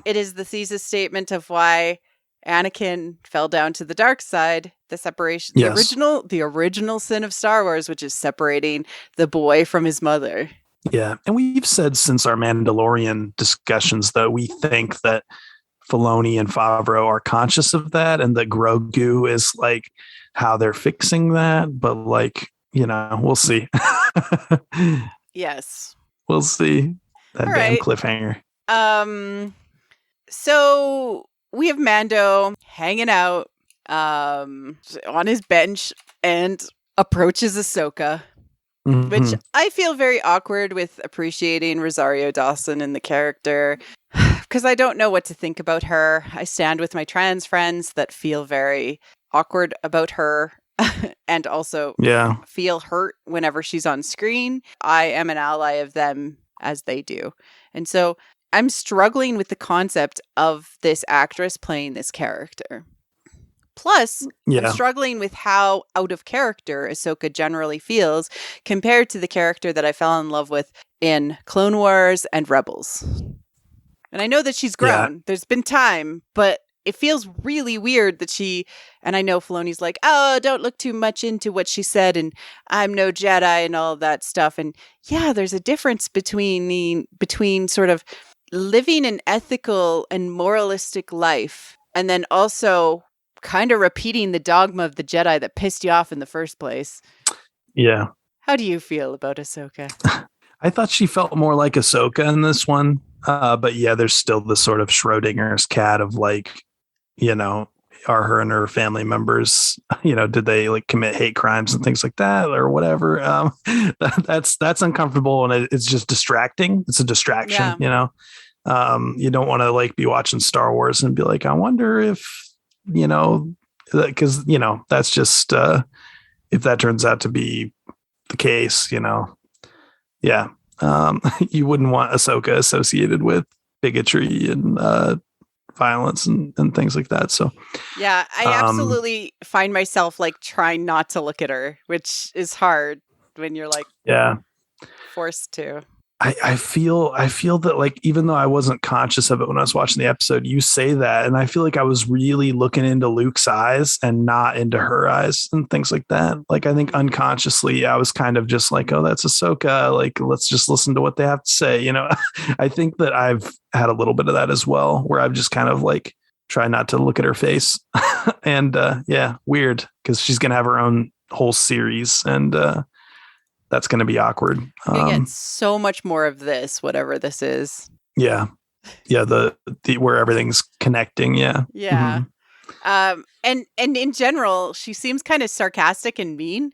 it is the thesis statement of why Anakin fell down to the dark side, the separation, the original sin of Star Wars, which is separating the boy from his mother. Yeah. And we've said since our Mandalorian discussions that we think that Filoni and Favreau are conscious of that and that Grogu is like how they're fixing that. But like, we'll see. Yes. We'll see. That damn cliffhanger. So we have Mando hanging out on his bench and approaches Ahsoka, which I feel very awkward with appreciating Rosario Dawson in the character because I don't know what to think about her. I stand with my trans friends that feel very awkward about her and also feel hurt whenever she's on screen. I am an ally of them as they do. And so I'm struggling with the concept of this actress playing this character. Plus, I'm struggling with how out of character Ahsoka generally feels compared to the character that I fell in love with in Clone Wars and Rebels. And I know that she's grown. Yeah. There's been time, but it feels really weird that and I know Filoni's like, oh, don't look too much into what she said, and I'm no Jedi and all of that stuff. And yeah, there's a difference between sort of living an ethical and moralistic life and then also kind of repeating the dogma of the Jedi that pissed you off in the first place. Yeah. How do you feel about Ahsoka? I thought she felt more like Ahsoka in this one. But yeah, there's still the sort of Schrodinger's cat of like, are her and her family members, did they like commit hate crimes and things like that or whatever? That's uncomfortable, and it's just distracting. It's a distraction, you don't want to like be watching Star Wars and be like, I wonder if, because, that's just, if that turns out to be the case, yeah. You wouldn't want Ahsoka associated with bigotry and violence and things like that. So yeah, I absolutely find myself like trying not to look at her, which is hard when you're like forced to. I feel that like, even though I wasn't conscious of it when I was watching the episode, you say that, and I feel like I was really looking into Luke's eyes and not into her eyes and things like that. Like, I think unconsciously I was kind of just like, oh, that's Ahsoka. Like, let's just listen to what they have to say. I think that I've had a little bit of that as well, where I've just kind of like try not to look at her face. And weird, because she's going to have her own whole series, and that's going to be awkward. You get so much more of this, whatever this is. Yeah. The where everything's connecting. Yeah. Yeah. Mm-hmm. And in general, she seems kind of sarcastic and mean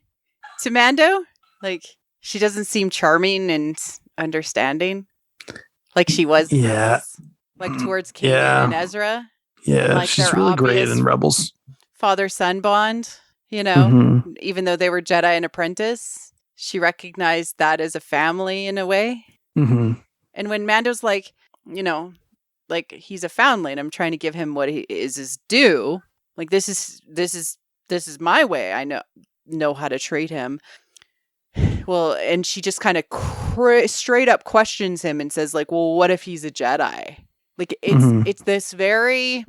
to Mando. Like, she doesn't seem charming and understanding like she was. Yeah. Like towards Kanan and Ezra. Yeah. Like, she's really great in Rebels. Father-son bond, even though they were Jedi and apprentice. She recognized that as a family in a way. Mm-hmm. And when Mando's like, like he's a foundling, I'm trying to give him what he is his due. Like, this is my way. I know how to treat him. Well, and she just kind of straight up questions him and says like, well, what if he's a Jedi? Like, it's this very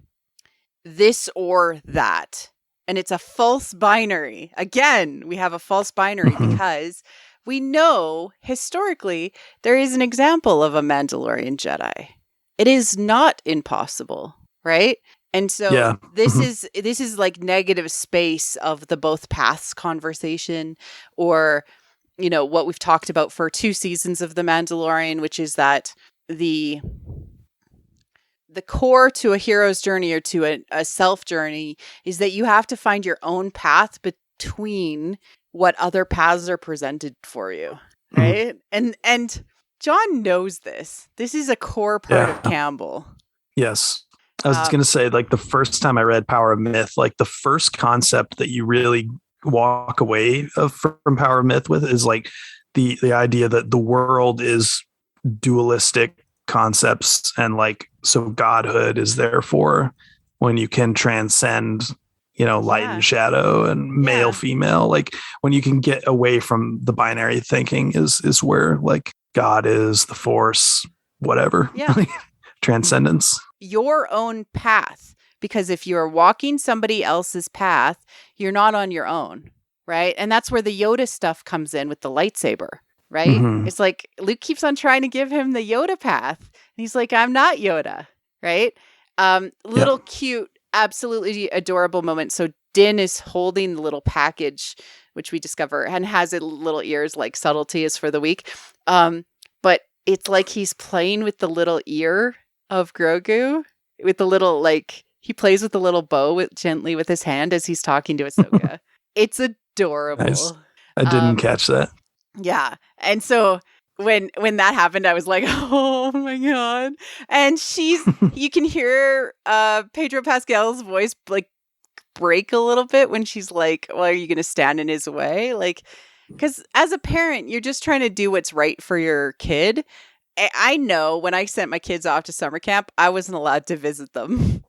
this or that. And it's a false binary. Again, we have a false binary because we know historically there is an example of a Mandalorian Jedi. It is not impossible, right? And so this is like negative space of the both paths conversation, or what we've talked about for 2 seasons of The Mandalorian, which is that the core to a hero's journey or to a self journey is that you have to find your own path between what other paths are presented for you. Right. And John knows this. This is a core part of Campbell. Yes. I was going to say, like, the first time I read Power of Myth, like the first concept that you really walk away from Power of Myth with is like the idea that the world is dualistic concepts, and like, so godhood is therefore when you can transcend light and shadow and male female, like when you can get away from the binary thinking is where like God is, the force, whatever. Transcendence, your own path, because if you're walking somebody else's path, you're not on your own, right? And that's where the Yoda stuff comes in with the lightsaber. Right? It's like Luke keeps on trying to give him the Yoda path. And he's like, I'm not Yoda. Right? Little cute, absolutely adorable moment. So Din is holding the little package, which we discover, and has it little ears, like subtlety is for the week. But it's like he's playing with the little ear of Grogu, with the little, like, he plays with the little bow gently with his hand as he's talking to Ahsoka. It's adorable. Nice. I didn't catch that. Yeah. And so when that happened, I was like, oh my God. And you can hear Pedro Pascal's voice like break a little bit when she's like, well, are you going to stand in his way? Like, because as a parent, you're just trying to do what's right for your kid. I know when I sent my kids off to summer camp, I wasn't allowed to visit them.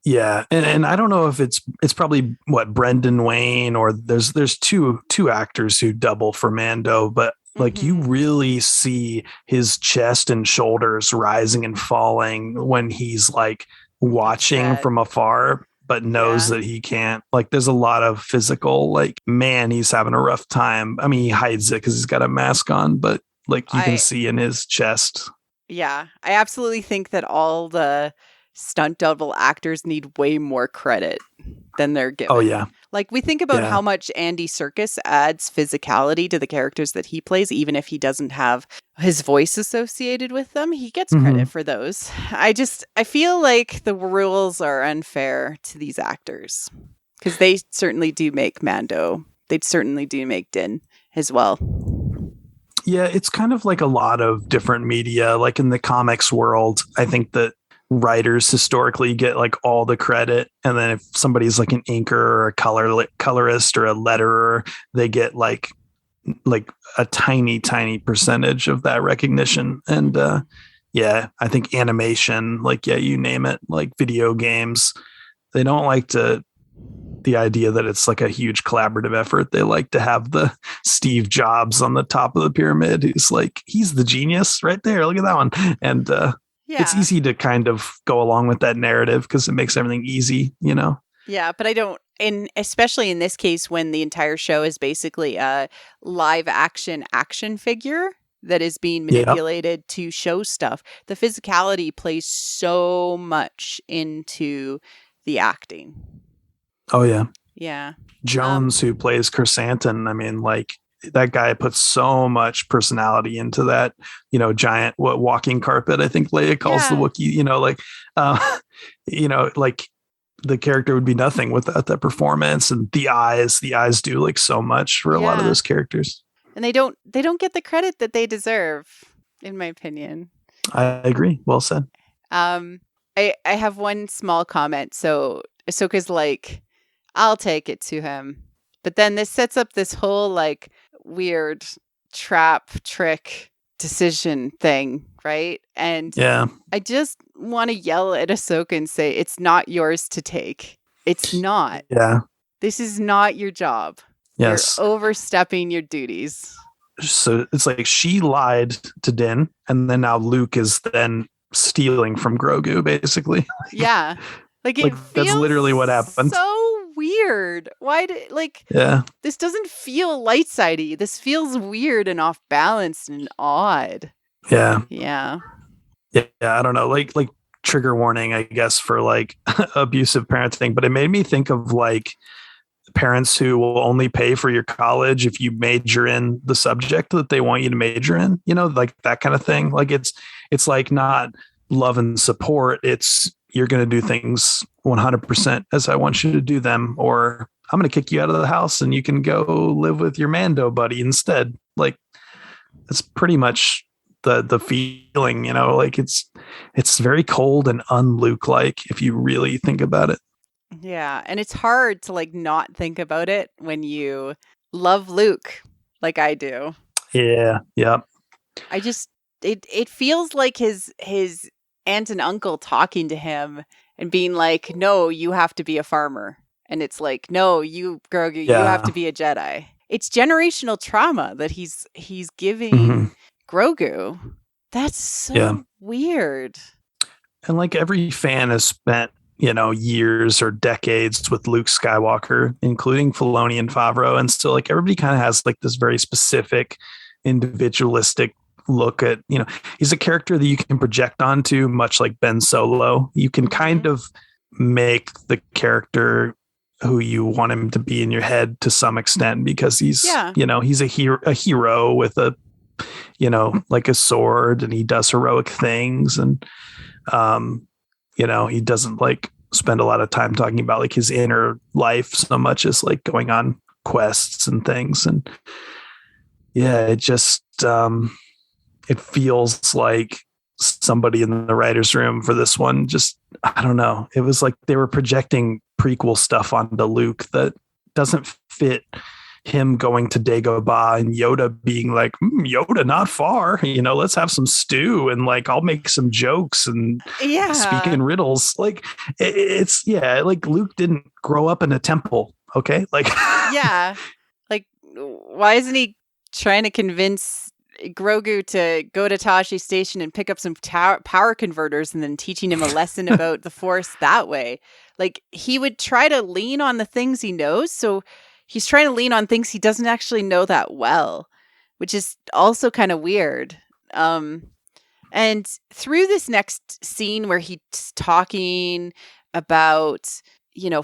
Yeah, and I don't know if it's probably Brendan Wayne, or there's two actors who double for Mando, but like you really see his chest and shoulders rising and falling when he's like watching from afar, but knows that he can't. Like, there's a lot of physical, like, man, he's having a rough time. I mean, he hides it because he's got a mask on, but like you can see in his chest. Yeah, I absolutely think that all the stunt double actors need way more credit. than they're given. Oh, yeah. Like, we think about how much Andy Serkis adds physicality to the characters that he plays, even if he doesn't have his voice associated with them. He gets credit for those. I feel like the rules are unfair to these actors because they certainly do make Mando. They certainly do make Din as well. Yeah, it's kind of like a lot of different media. Like in the comics world, I think that writers historically get like all the credit, and then if somebody's like an inker or a colorist or a letterer, they get like a tiny percentage of that recognition. And I think animation, like you name it, like video games, they don't like the idea that it's like a huge collaborative effort. They like to have the Steve Jobs on the top of the pyramid who's like, he's the genius right there, look at that one. And it's easy to kind of go along with that narrative because it makes everything easy, Yeah, but I don't, especially in this case when the entire show is basically a live action figure that is being manipulated to show stuff. The physicality plays so much into the acting. Oh, yeah. Yeah. Jones, who plays Chrysanthemum, I mean, like, that guy puts so much personality into that, giant walking carpet, I think Leia calls the Wookiee, like the character would be nothing without that performance. And the eyes do like so much for a lot of those characters. And they don't get the credit that they deserve, in my opinion. I agree. Well said. I have one small comment. So Ahsoka's like, I'll take it to him. But then this sets up this whole like weird trap trick decision thing, right? And I just want to yell at Ahsoka and say, it's not yours to take. It's not. Yeah. This is not your job. Yes. You're overstepping your duties. So it's like she lied to Din, and then now Luke is then stealing from Grogu, basically. Yeah. Like it feels that's literally what happened. So weird. Why this doesn't feel light-sidey. This feels weird and off balance and odd. Yeah. Yeah. Yeah, I don't know. Like trigger warning, I guess, for like abusive parenting, but it made me think of like parents who will only pay for your college if you major in the subject that they want you to major in, like that kind of thing. Like it's like not love and support. It's you're going to do things 100% as I want you to do them, or I'm going to kick you out of the house and you can go live with your Mando buddy instead. Like it's pretty much the feeling, like it's very cold and un-Luke like if you really think about it. Yeah. And it's hard to like not think about it when you love Luke like I do. Yeah. Yeah. I just, it feels like his aunt and uncle talking to him and being like, no, you have to be a farmer. And it's like, no, you, Grogu, you have to be a Jedi. It's generational trauma that he's giving Grogu. That's so weird. And like every fan has spent, years or decades with Luke Skywalker, including Filoni and Favreau. And so like everybody kind of has like this very specific individualistic look at, he's a character that you can project onto, much like Ben Solo. You can kind of make the character who you want him to be in your head to some extent because he's, he's a hero with a, like a sword, and he does heroic things. And, he doesn't like spend a lot of time talking about like his inner life so much as like going on quests and things. And it just, it feels like somebody in the writer's room for this one, just, I don't know. It was like they were projecting prequel stuff onto Luke that doesn't fit him going to Dagobah and Yoda being like, Yoda, not far, let's have some stew and like, I'll make some jokes and speak in riddles. Like it's like Luke didn't grow up in a temple. Okay. Like, like why isn't he trying to convince Grogu to go to Tashi Station and pick up some power converters and then teaching him a lesson about the Force that way? Like he would try to lean on the things he knows. So he's trying to lean on things he doesn't actually know that well, which is also kind of weird. And through this next scene where he's talking about,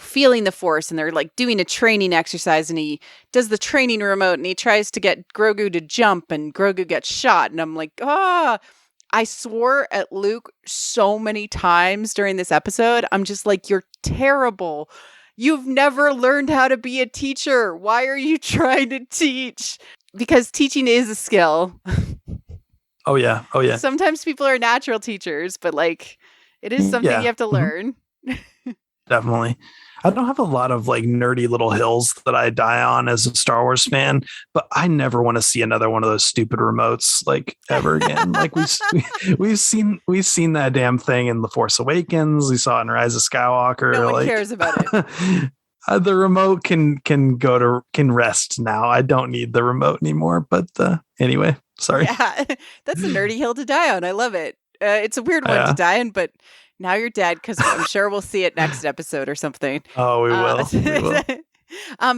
feeling the Force, and they're like doing a training exercise, and he does the training remote, and he tries to get Grogu to jump, and Grogu gets shot, and I'm like, I swore at Luke so many times during this episode. I'm just like, you're terrible. You've never learned how to be a teacher. Why are you trying to teach? Because teaching is a skill. Oh yeah. Sometimes people are natural teachers, but like, it is something you have to learn. Definitely. I don't have a lot of like nerdy little hills that I die on as a Star Wars fan, but I never want to see another one of those stupid remotes like ever again. Like we've seen that damn thing in The Force Awakens. We saw it in Rise of Skywalker. No one cares about it. The remote can rest now. I don't need the remote anymore. But anyway, sorry. Yeah, that's a nerdy hill to die on. I love it. It's a weird one to die on, but now you're dead, because I'm sure we'll see it next episode or something. Oh, we will.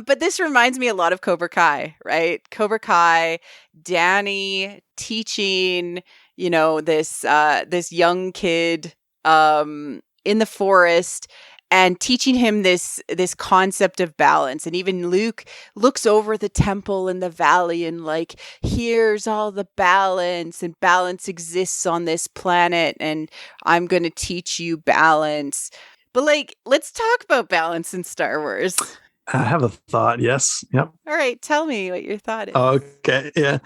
But this reminds me a lot of Cobra Kai, right? Cobra Kai, Danny teaching, this young kid in the forest, and teaching him this concept of balance. And even Luke looks over the temple in the valley and like, here's all the balance, and balance exists on this planet, and I'm going to teach you balance. But like, let's talk about balance in Star Wars. I have a thought. Yes. Yep. All right. Tell me what your thought is. Okay. Yeah.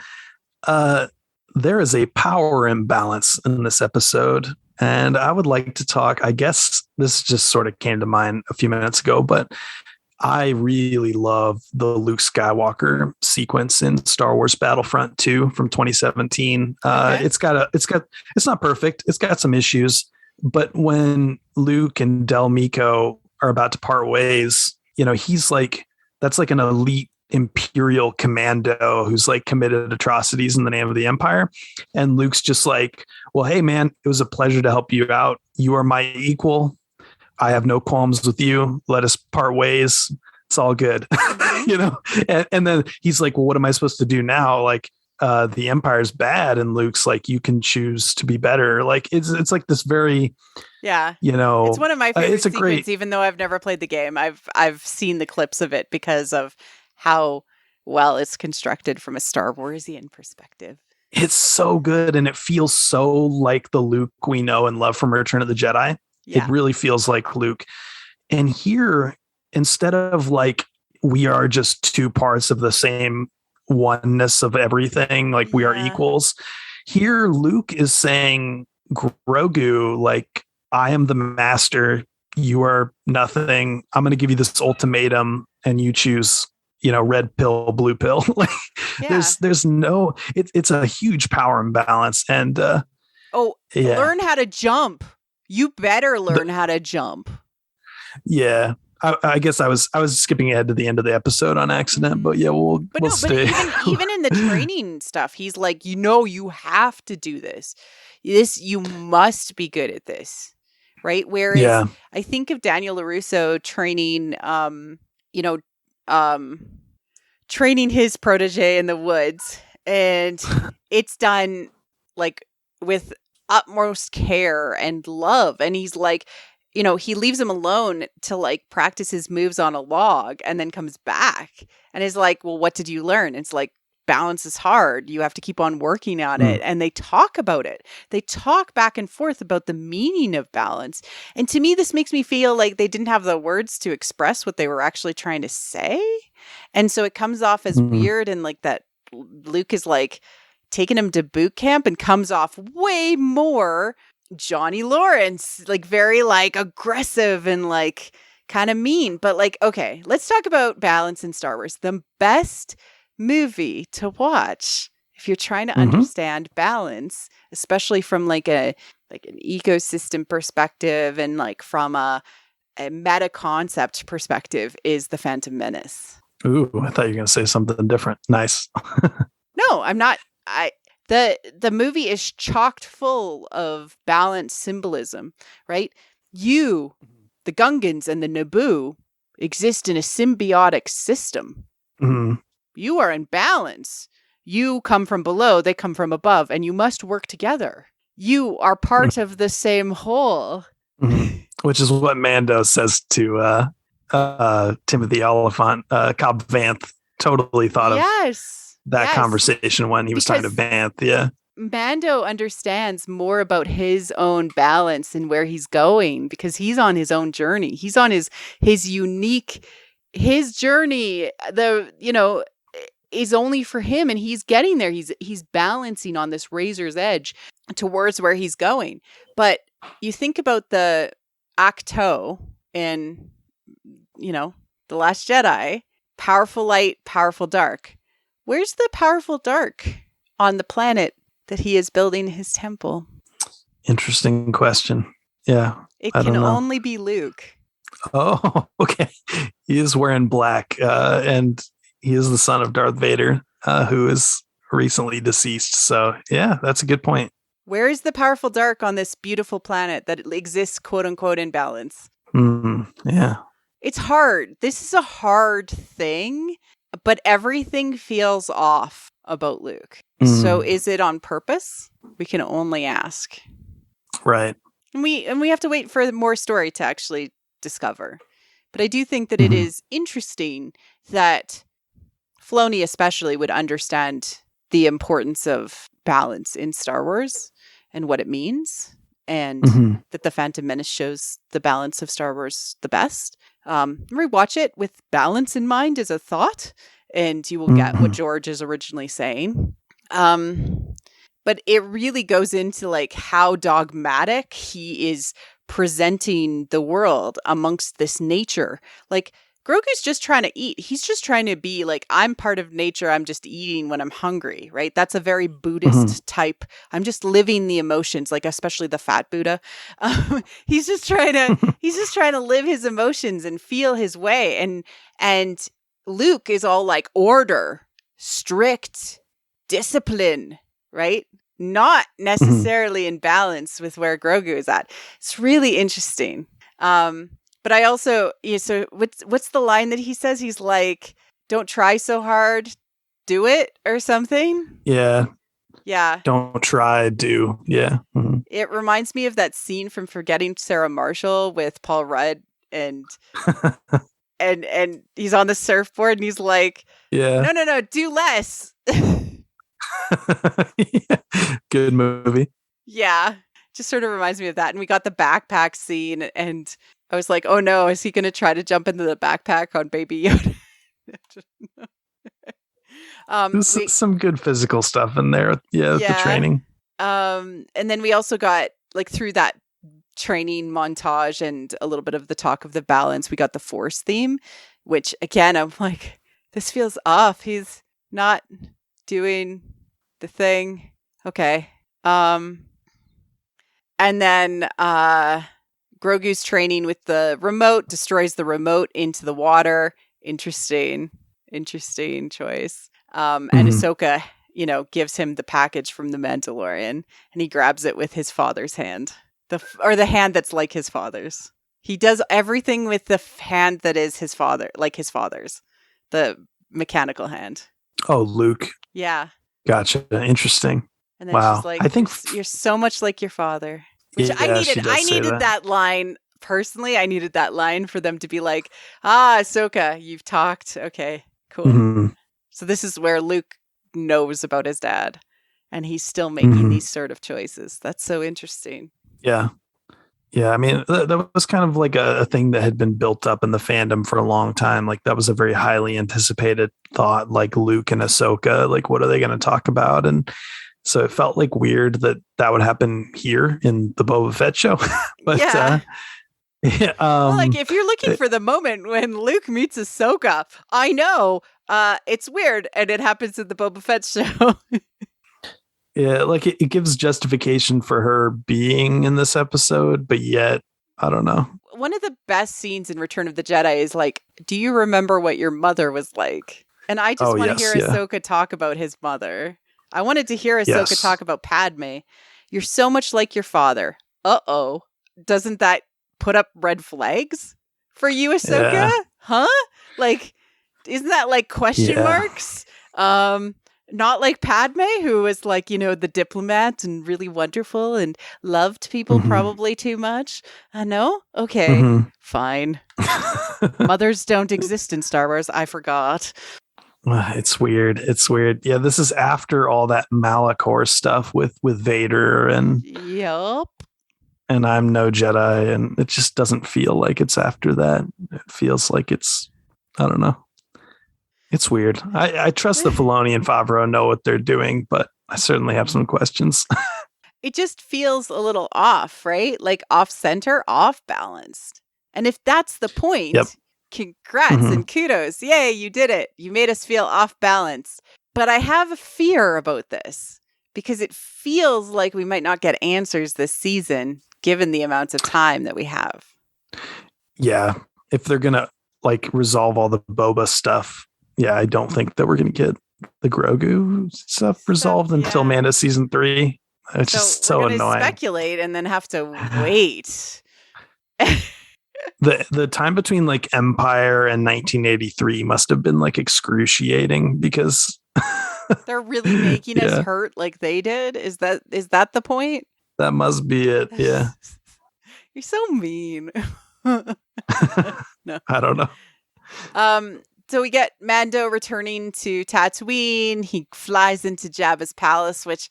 There is a power imbalance in this episode. And I would like to talk, I guess this just sort of came to mind a few minutes ago, but I really love the Luke Skywalker sequence in Star Wars Battlefront 2 from 2017. Okay. It's not perfect. It's got some issues, but when Luke and Del Meeko are about to part ways, he's like, that's like an elite Imperial commando who's like committed atrocities in the name of the Empire. And Luke's just like, well, hey man, it was a pleasure to help you out. You are my equal. I have no qualms with you. Let us part ways. It's all good. And then he's like, well, what am I supposed to do now? Like, the Empire's bad. And Luke's like, you can choose to be better. Like, it's like this very, it's one of my favorite sequences, even though I've never played the game. I've seen the clips of it because of how well it's constructed from a Star Warsian perspective. It's so good, and it feels so like the Luke we know and love from Return of the Jedi. Yeah. It really feels like Luke. And here, instead of like, we are just two parts of the same oneness of everything, like we are equals, here Luke is saying, Grogu, like, I am the master, you are nothing. I'm going to give you this ultimatum, and you choose red pill, blue pill. Like there's no, it's a huge power imbalance. And learn how to jump. You better learn how to jump. Yeah. I guess I was skipping ahead to the end of the episode on accident, but yeah, we'll stay. But even in the training stuff, he's like, you have to do this. You must be good at this. Right. Whereas I think of Daniel LaRusso training, training his protege in the woods, and it's done like with utmost care and love. And he's like, he leaves him alone to like practice his moves on a log, and then comes back and is like, well, what did you learn? It's like, balance is hard. You have to keep on working on it. And they talk about it. They talk back and forth about the meaning of balance. And to me, this makes me feel like they didn't have the words to express what they were actually trying to say. And so it comes off as weird, and like that Luke is like taking him to boot camp, and comes off way more Johnny Lawrence, like very like aggressive and like kind of mean. But like, okay, let's talk about balance in Star Wars. The best movie to watch if you're trying to understand balance, especially from like an ecosystem perspective, and like from a meta concept perspective, is The Phantom Menace. Ooh, I thought you were going to say something different. Nice. No, I'm not. The movie is chocked full of balance symbolism, right? You, the Gungans and the Naboo, exist in a symbiotic system. Mm-hmm. You are in balance. You come from below, they come from above, and you must work together. You are part of the same whole. Mm-hmm. Which is what Mando says to Timothy Oliphant, Cobb Vanth totally thought of that conversation when he was talking to Vanth. Yeah. Mando understands more about his own balance and where he's going because he's on his own journey. He's on his journey, is only for him, and he's getting there. He's balancing on this razor's edge towards where he's going. But you think about the Acto in, The Last Jedi, powerful light, powerful dark. Where's the powerful dark on the planet that he is building his temple? Interesting question. Yeah. It can only be Luke. Oh, okay. He is wearing black, and he is the son of Darth Vader, who is recently deceased. So, yeah, that's a good point. Where is the powerful dark on this beautiful planet that exists, quote unquote, in balance? Yeah. It's hard. This is a hard thing, but everything feels off about Luke. So is it on purpose? We can only ask. Right. And we have to wait for more story to actually discover. But I do think that it is interesting that Filoni especially would understand the importance of balance in Star Wars and what it means, and that The Phantom Menace shows the balance of Star Wars the best. Rewatch it with balance in mind as a thought, and you will get what George is originally saying. But it really goes into like how dogmatic he is presenting the world amongst this nature. Like, Grogu's just trying to eat. He's just trying to be like, I'm part of nature. I'm just eating when I'm hungry, right? That's a very Buddhist type. I'm just living the emotions, like especially the fat Buddha. He's just trying to live his emotions and feel his way. And Luke is all like order, strict, discipline, right? Not necessarily in balance with where Grogu is at. It's really interesting. But I also, so what's the line that he says? He's like, don't try so hard, do it, or something. Yeah. Yeah. Don't try, do. Yeah. It reminds me of that scene from Forgetting Sarah Marshall with Paul Rudd and and he's on the surfboard and he's like, no, do less. Good movie. Yeah. Just sort of reminds me of that. And we got the backpack scene, and I was like, oh no, is he going to try to jump into the backpack on Baby Yoda? There's some good physical stuff in there. Yeah, the training. And then we also got, like, through that training montage and a little bit of the talk of the balance, we got the Force theme, which again, I'm like, this feels off. He's not doing the thing. Okay. And then Grogu's training with the remote, destroys the remote into the water. Interesting choice. And Ahsoka, gives him the package from the Mandalorian, and he grabs it with his father's hand, the hand that's like his father's. He does everything with the hand that is his father, like his father's, the mechanical hand. Oh, Luke. Yeah. Gotcha. Interesting. And then she's like, I think you're so much like your father. Which I needed that line personally. I needed that line for them to be like, Ahsoka, you've talked. Okay, cool. So this is where Luke knows about his dad, and he's still making these sort of choices. That's so interesting. Yeah. Yeah. I mean, that was kind of like a thing that had been built up in the fandom for a long time. Like, that was a very highly anticipated thought, like Luke and Ahsoka, like, what are they going to talk about? And so it felt like weird that would happen here in the Boba Fett show. But like, if you're looking for the moment when Luke meets Ahsoka, I know it's weird, and it happens in the Boba Fett show. Yeah, like it gives justification for her being in this episode, but yet, I don't know. One of the best scenes in Return of the Jedi is like, do you remember what your mother was like? And I just want to hear Ahsoka talk about his mother. I wanted to hear Ahsoka talk about Padme. You're so much like your father. Uh-oh. Doesn't that put up red flags for you, Ahsoka? Yeah. Huh? Like, isn't that like question marks? Not like Padme, who was like, the diplomat and really wonderful and loved people probably too much. No? Okay, fine. Mothers don't exist in Star Wars. I forgot. It's weird. Yeah, this is after all that Malachor stuff with Vader and Yup. And I'm no Jedi, and it just doesn't feel like it's after that. It feels like it's, I don't know. It's weird. I trust the Filoni and Favreau know what they're doing, but I certainly have some questions. It just feels a little off, right? Like off center, off balanced. And if that's the point, congrats and kudos. Yay, you did it. You made us feel off balance. But I have a fear about this because it feels like we might not get answers this season, given the amounts of time that we have. Yeah. If they're going to like resolve all the Boba stuff, I don't think that we're going to get the Grogu stuff resolved until Mando season 3. It's just so annoying. Speculate and then have to wait. The time between like Empire and 1983 must have been like excruciating because they're really making us hurt like they did. Is that the point? That must be it. Yeah. You're so mean. No. I don't know. So we get Mando returning to Tatooine. He flies into Jabba's palace, which,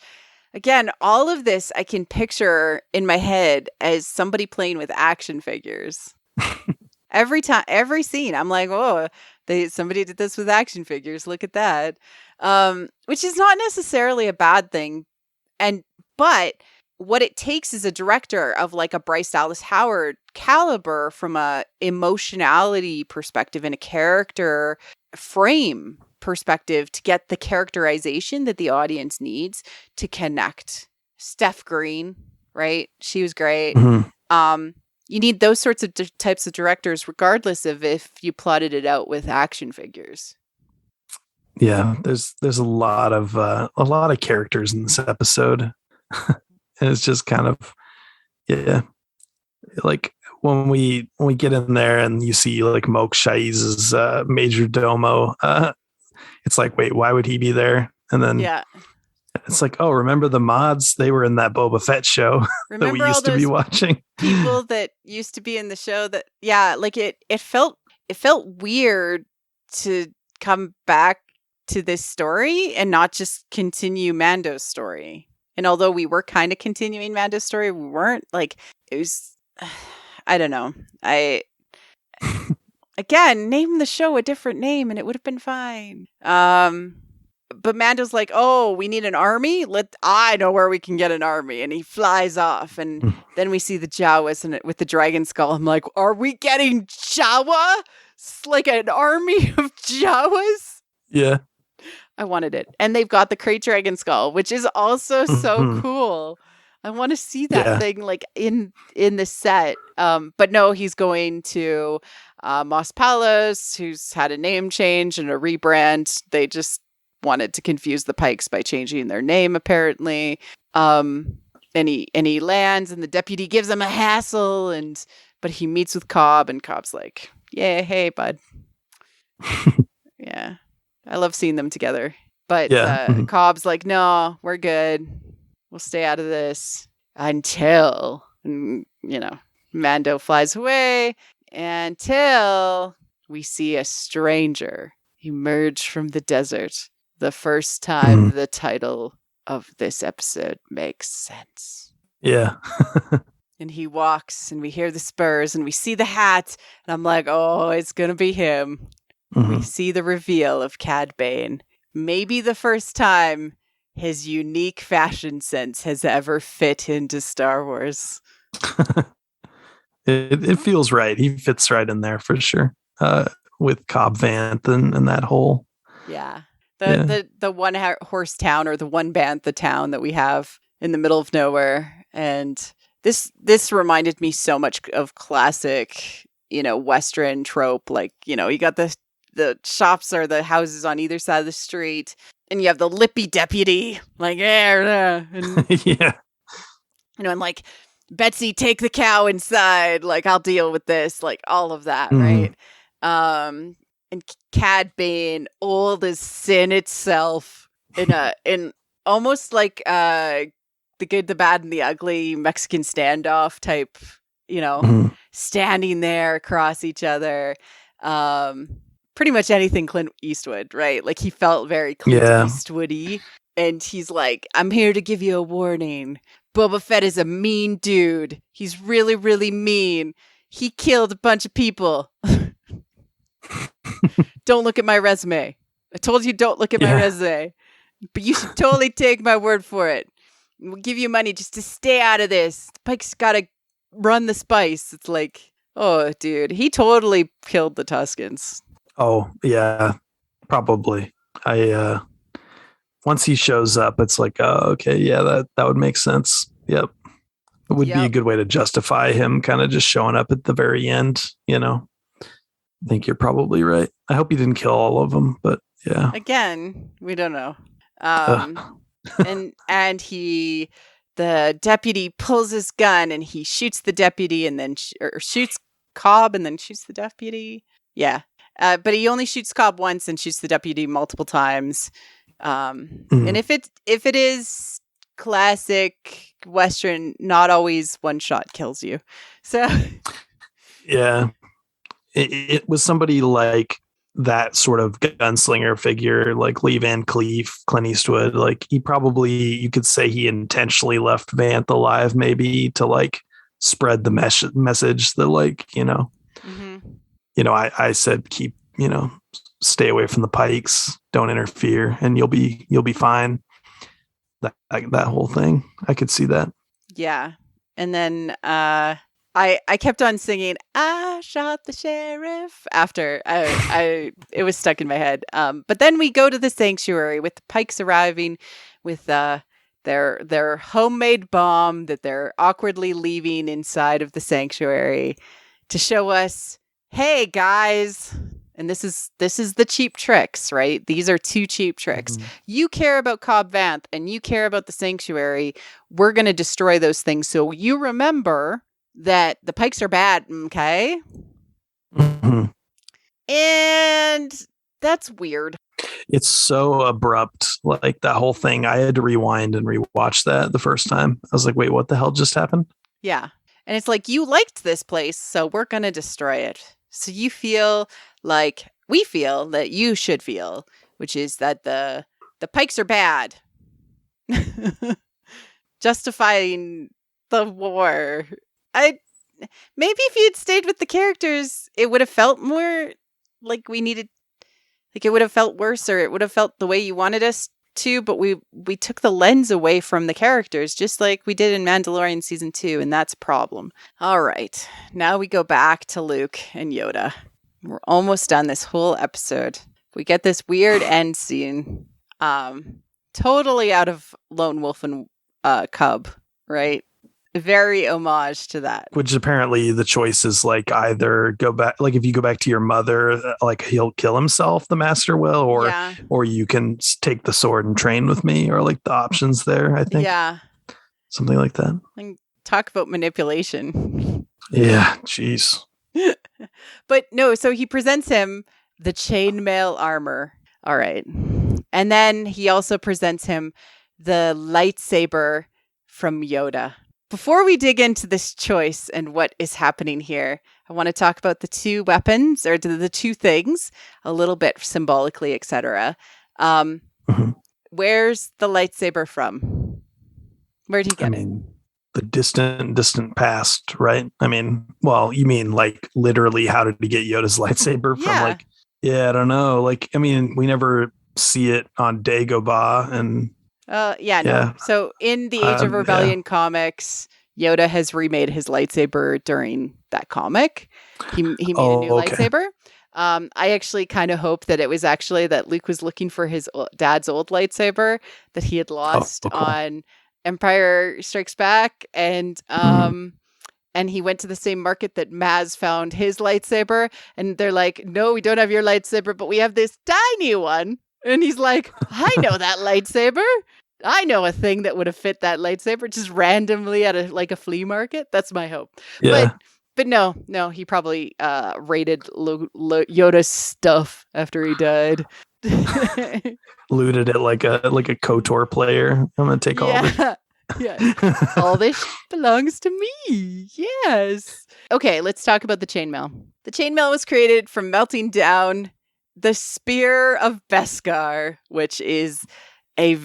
again, all of this I can picture in my head as somebody playing with action figures. Every scene, I'm like, oh, somebody did this with action figures. Look at that. Which is not necessarily a bad thing. But what it takes is a director of like a Bryce Dallas Howard caliber from a emotionality perspective and a character frame perspective to get the characterization that the audience needs to connect. Steph Green, right? She was great. You need those sorts of types of directors, regardless of if you plotted it out with action figures. Yeah, there's a lot of characters in this episode. And it's just kind of, like when we get in there and you see like Mok Shaiz's major domo, it's like, wait, why would he be there? And then it's like, oh, remember the mods? They were in that Boba Fett show that we used to be watching. People that used to be in the show that, like it felt weird to come back to this story and not just continue Mando's story. And although we were kind of continuing Mando's story, we weren't. Like, it was, I don't know. Again, name the show a different name and it would have been fine. But Mando's like, oh, we need an army? I know where we can get an army. And he flies off. And then we see the Jawas with the dragon skull. I'm like, are we getting Jawa? It's like an army of Jawas? Yeah. I wanted it. And they've got the Krayt Dragon skull, which is also so cool. I want to see that thing like in the set. But no, he's going to Mos Palos, who's had a name change and a rebrand. They just wanted to confuse the Pikes by changing their name, apparently. And he lands, and the deputy gives him a hassle, but he meets with Cobb, and Cobb's like, "Yeah, hey, bud." Yeah. I love seeing them together. But Cobb's like, no, we're good. We'll stay out of this until, Mando flies away until we see a stranger emerge from the desert. The first time the title of this episode makes sense. Yeah. And he walks, and we hear the spurs, and we see the hat, and I'm like, oh, it's going to be him. We see the reveal of Cad Bane. Maybe the first time his unique fashion sense has ever fit into Star Wars. It feels right. He fits right in there for sure. With Cobb Vanth and that whole. Yeah. The one horse town, or the one bantha town that we have in the middle of nowhere. And this reminded me so much of classic, Western trope. Like, you got the shops or the houses on either side of the street, and you have the lippy deputy, like, and, and like, Betsy, take the cow inside, like, I'll deal with this, like, all of that, right? And Cad Bane, old as sin itself, in almost like the good, the bad, and the ugly Mexican standoff type, standing there across each other. Pretty much anything Clint Eastwood, right? Like he felt very Clint Eastwoody. And he's like, I'm here to give you a warning. Boba Fett is a mean dude. He's really, really mean. He killed a bunch of people. Don't look at my resume. I told you don't look at my resume. But you should totally take my word for it. We'll give you money just to stay out of this. Pike's got to run the spice. It's like, oh, dude, he totally killed the Tuskens. Oh, yeah, probably. Once he shows up, it's like, oh, okay, yeah, that would make sense. Yep. It would be a good way to justify him kind of just showing up at the very end, I think you're probably right. I hope he didn't kill all of them, but yeah. Again, we don't know. And the deputy pulls his gun and he shoots the deputy and then shoots Cobb and then shoots the deputy. Yeah. But he only shoots Cobb once and shoots the deputy multiple times. And if it is classic Western, not always one shot kills you. So yeah, it was somebody like that sort of gunslinger figure, like Lee Van Cleef, Clint Eastwood. Like he probably, you could say he intentionally left Vanth alive, maybe to like spread the message that like, I said, keep, stay away from the Pikes, don't interfere, and you'll be fine. That whole thing, I could see that. Yeah, and then I kept on singing "I shot the sheriff" after it was stuck in my head. But then we go to the sanctuary with the Pikes arriving with their homemade bomb that they're awkwardly leaving inside of the sanctuary to show us, hey guys. And this is the cheap tricks, right? These are two cheap tricks. You care about Cobb Vanth and you care about the sanctuary. We're going to destroy those things. So you remember that the Pikes are bad, okay? And that's weird. It's so abrupt. Like that whole thing, I had to rewind and rewatch that the first time. I was like, wait, what the hell just happened? Yeah. And it's like, you liked this place, so we're going to destroy it. So you feel like we feel that you should feel, which is that the Pikes are bad. Justifying the war. Maybe if you'd stayed with the characters, it would have felt more like we needed, like it would have felt worse, or it would have felt the way you wanted us to, but we took the lens away from the characters, just like we did in Mandalorian Season 2, and that's a problem. All right, now we go back to Luke and Yoda. We're almost done this whole episode. We get this weird end scene, totally out of Lone Wolf and Cub, right? Very homage to that. Which apparently the choice is like either go back, like if you go back to your mother, like he'll kill himself, the master will, or you can take the sword and train with me, or like the options there, I think. Yeah. Something like that. And talk about manipulation. Yeah, jeez. But no, so he presents him the chainmail armor. All right. And then he also presents him the lightsaber from Yoda. Before we dig into this choice and what is happening here, I want to talk about the two weapons, or the two things, a little bit symbolically, etc. Where's the lightsaber from? Where'd he get it? The distant past, right? I mean, well, you mean like literally how did he get Yoda's lightsaber from? Like, I don't know. Like, I mean, we never see it on Dagobah and... No. So in the Age of Rebellion comics, Yoda has remade his lightsaber during that comic. He made a new lightsaber. I actually kind of hope that it was actually that Luke was looking for his dad's old lightsaber that he had lost on Empire Strikes Back, and he went to the same market that Maz found his lightsaber, and they're like, "No, we don't have your lightsaber, but we have this tiny one." And he's like, I know that lightsaber. I know a thing that would have fit that lightsaber just randomly at a flea market. That's my hope. Yeah. But no, he probably raided Yoda's stuff after he died. Looted it like a KOTOR player. I'm gonna take all of it. Yeah. All this belongs to me. Yes. Okay, let's talk about the chainmail. The chainmail was created from melting down the Spear of Beskar, which is a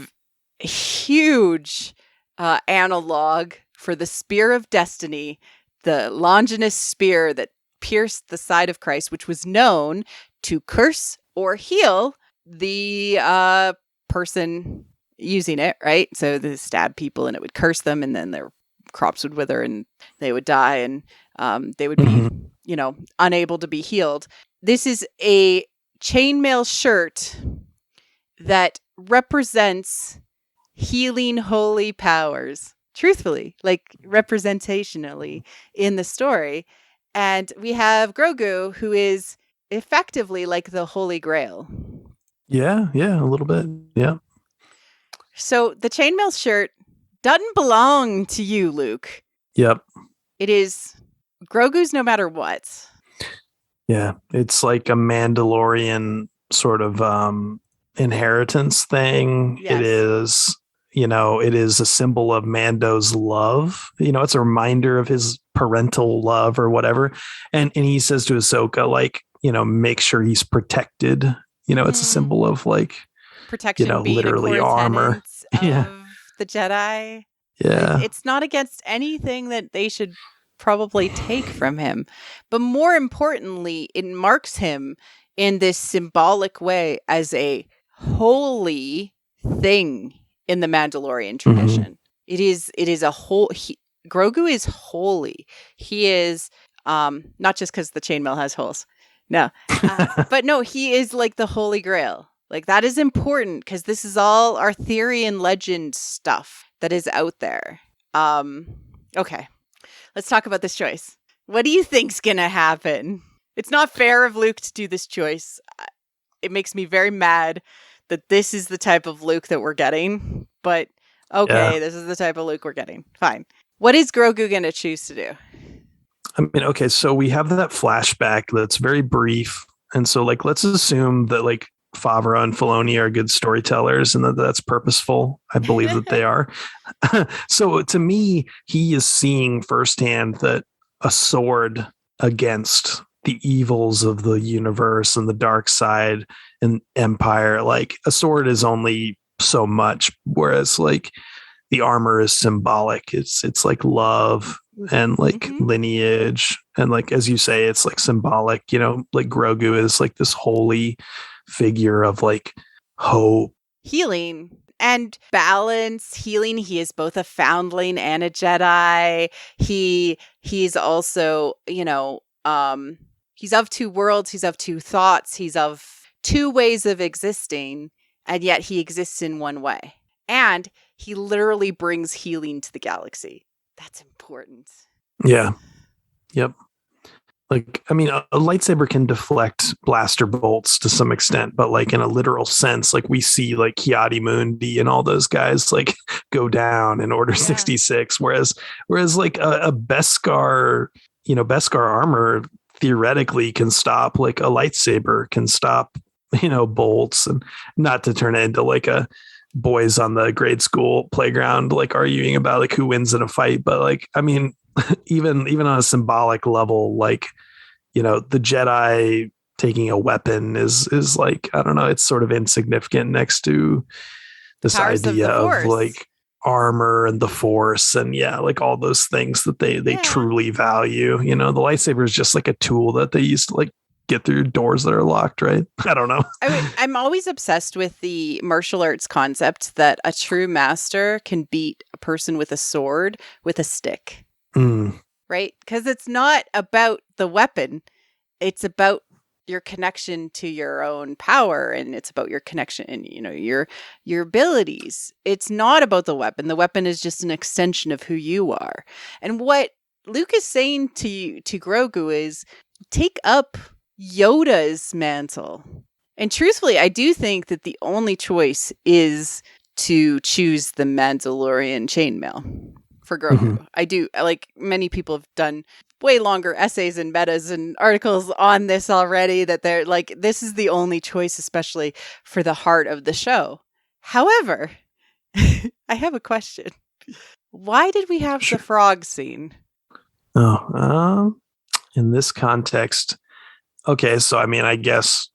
huge analog for the Spear of Destiny, the Longinus spear that pierced the side of Christ, which was known to curse or heal the person using it, right? So they stab people and it would curse them, and then their crops would wither and they would die, and they would be, unable to be healed. This is a chainmail shirt that represents healing holy powers, truthfully, like representationally in the story. And we have Grogu, who is effectively like the Holy Grail. Yeah, a little bit. Yeah. So the chainmail shirt doesn't belong to you, Luke. Yep. It is Grogu's no matter what. Yeah, it's like a Mandalorian sort of inheritance thing. Yes. It is a symbol of Mando's love. It's a reminder of his parental love or whatever. And he says to Ahsoka, like, make sure he's protected. It's a symbol of like protection, being literally a armor. Of the Jedi. Yeah. It's not against anything that they should probably take from him. But more importantly, it marks him in this symbolic way as a holy thing in the Mandalorian tradition. It is a whole. Grogu is holy. He is not just because the chainmail has holes. No, but no, he is like the Holy Grail. Like that is important because this is all Arthurian legend stuff that is out there. Okay, let's talk about this choice. What do you think's gonna happen? It's not fair of Luke to do this choice. It makes me very mad that this is the type of Luke that we're getting. But okay, This is the type of Luke we're getting. Fine. What is Grogu going to choose to do? I mean, okay, so we have that flashback that's very brief. And so, like, let's assume that, like, Favreau and Filoni are good storytellers and that's purposeful. I believe that they are. So to me, he is seeing firsthand that a sword against the evils of the universe and the dark side and empire, like a sword is only so much, whereas like the armor is symbolic. It's like love and like lineage, and like as you say, it's like symbolic. Like Grogu is like this holy figure of like hope, healing, and balance. Healing. He is both a foundling and a Jedi. He's also he's of two worlds. He's of two thoughts. He's of two ways of existing. And yet he exists in one way. And he literally brings healing to the galaxy. That's important. Yeah. Yep. Like, I mean, a lightsaber can deflect blaster bolts to some extent, but like in a literal sense, like we see like Ki-Adi-Mundi and all those guys like go down in Order 66. Whereas like a Beskar, Beskar armor theoretically can stop, like a lightsaber can stop, bolts, and not to turn it into like a boys on the grade school playground, like arguing about like who wins in a fight. But like, I mean, even on a symbolic level, like, the Jedi taking a weapon is like, I don't know, it's sort of insignificant next to this idea of like armor and the Force and like all those things that they truly value. The lightsaber is just like a tool that they use to like get through doors that are locked, right? I don't know. I mean, I'm always obsessed with the martial arts concept that a true master can beat a person with a sword with a stick. Right? Because it's not about the weapon. It's about your connection to your own power, and it's about your connection and your abilities. It's not about the weapon. The weapon is just an extension of who you are. And what Luke is saying to Grogu is take up Yoda's mantle. And truthfully, I do think that the only choice is to choose the Mandalorian chainmail for Grogu. I do. Like, many people have done way longer essays and metas and articles on this already, that they're like, this is the only choice, especially for the heart of the show. However, I have a question. Why did we have the frog scene? In this context, okay, so I mean, I guess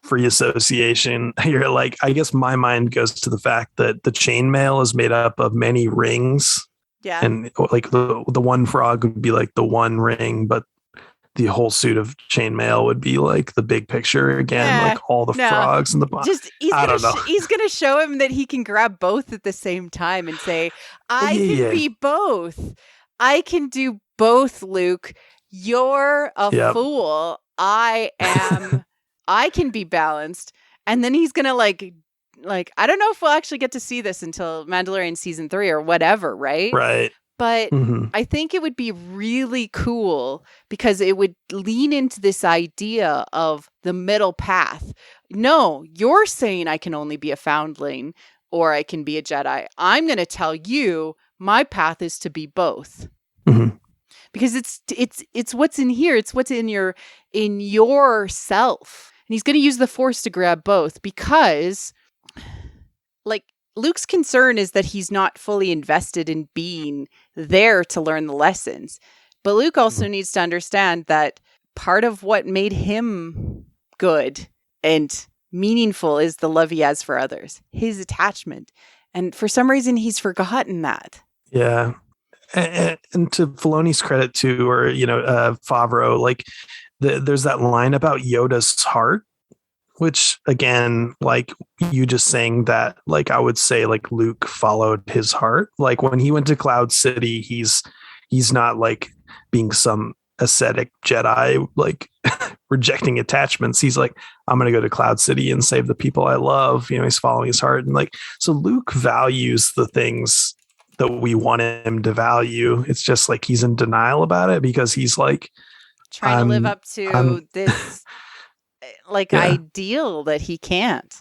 free association, you're like, I guess my mind goes to the fact that the chainmail is made up of many rings. Yeah. And like the one frog would be like the one ring, but the whole suit of chainmail would be like the big picture again, like all the frogs and the I don't know. He's gonna show him that he can grab both at the same time and say, I can be both. I can do both, Luke. You're a fool. I am. I can be balanced. And then he's gonna like I don't know if we'll actually get to see this until Mandalorian season 3 or whatever, right? Right. But I think it would be really cool because it would lean into this idea of the middle path. No, you're saying I can only be a foundling or I can be a Jedi. I'm going to tell you my path is to be both. Because it's what's in here. It's what's in yourself. And he's going to use the Force to grab both because, like, Luke's concern is that he's not fully invested in being there to learn the lessons. But Luke also needs to understand that part of what made him good and meaningful is the love he has for others, his attachment. And for some reason, he's forgotten that. Yeah. And to Filoni's credit too, or, Favreau, like there's that line about Yoda's heart, which again, like you just saying that, like I would say like Luke followed his heart. Like when he went to Cloud City, he's not like being some ascetic Jedi, like rejecting attachments. He's like, I'm going to go to Cloud City and save the people I love. He's following his heart. And like, so Luke values the things that we want him to value. It's just like, he's in denial about it because he's like trying to live up to this ideal that he can't.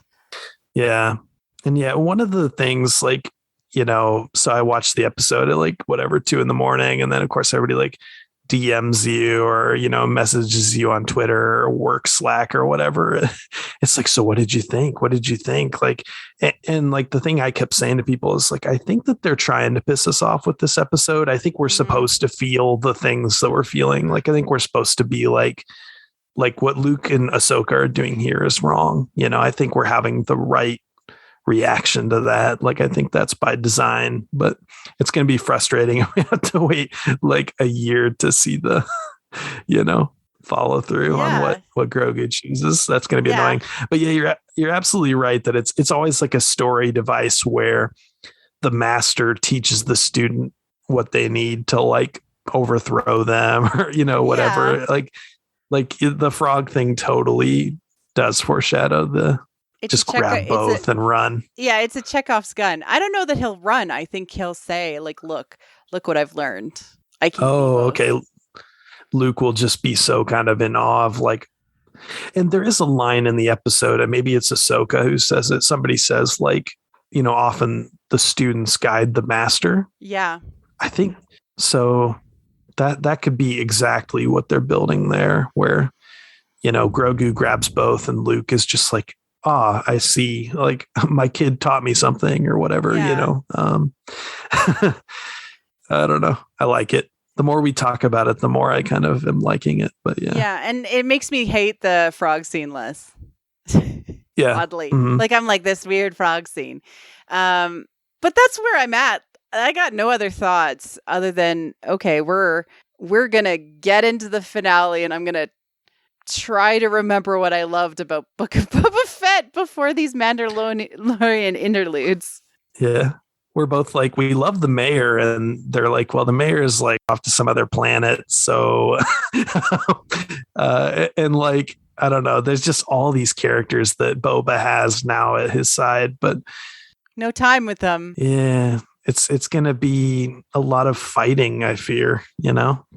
Yeah. And one of the things like, so I watched the episode at like whatever, 2 a.m. and then of course everybody like DMs you or, messages you on Twitter or work Slack or whatever. It's like, so what did you think? What did you think? Like, and like the thing I kept saying to people is like, I think that they're trying to piss us off with this episode. I think we're supposed to feel the things that we're feeling. Like, I think we're supposed to be like what Luke and Ahsoka are doing here is wrong. I think we're having the right reaction to that. Like, I think that's by design, but it's going to be frustrating. We have to wait like a year to see the, follow through on what Grogu chooses. That's going to be annoying. But you're absolutely right that it's always like a story device where the master teaches the student what they need to like overthrow them or, whatever. Like the frog thing totally does foreshadow just grab both and run. Yeah, it's a Chekhov's gun. I don't know that he'll run. I think he'll say, like, look what I've learned. I can. Okay. Luke will just be so kind of in awe of like, and there is a line in the episode, and maybe it's Ahsoka who says it. Somebody says like, often the students guide the master. Yeah. I think so. That could be exactly what they're building there, where, Grogu grabs both and Luke is just like, I see, like my kid taught me something or whatever, I don't know. I like it. The more we talk about it, the more I kind of am liking it, but yeah. Yeah. And it makes me hate the frog scene less. Yeah. Oddly. Like I'm like this weird frog scene. But that's where I'm at. I got no other thoughts other than, okay, we're going to get into the finale and I'm going to try to remember what I loved about Book of Boba Fett before these Mandalorian interludes. Yeah. We're both like, we love the mayor, and they're like, well, the mayor is like off to some other planet. So, and like, I don't know, there's just all these characters that Boba has now at his side, but no time with them. Yeah. It's going to be a lot of fighting, I fear,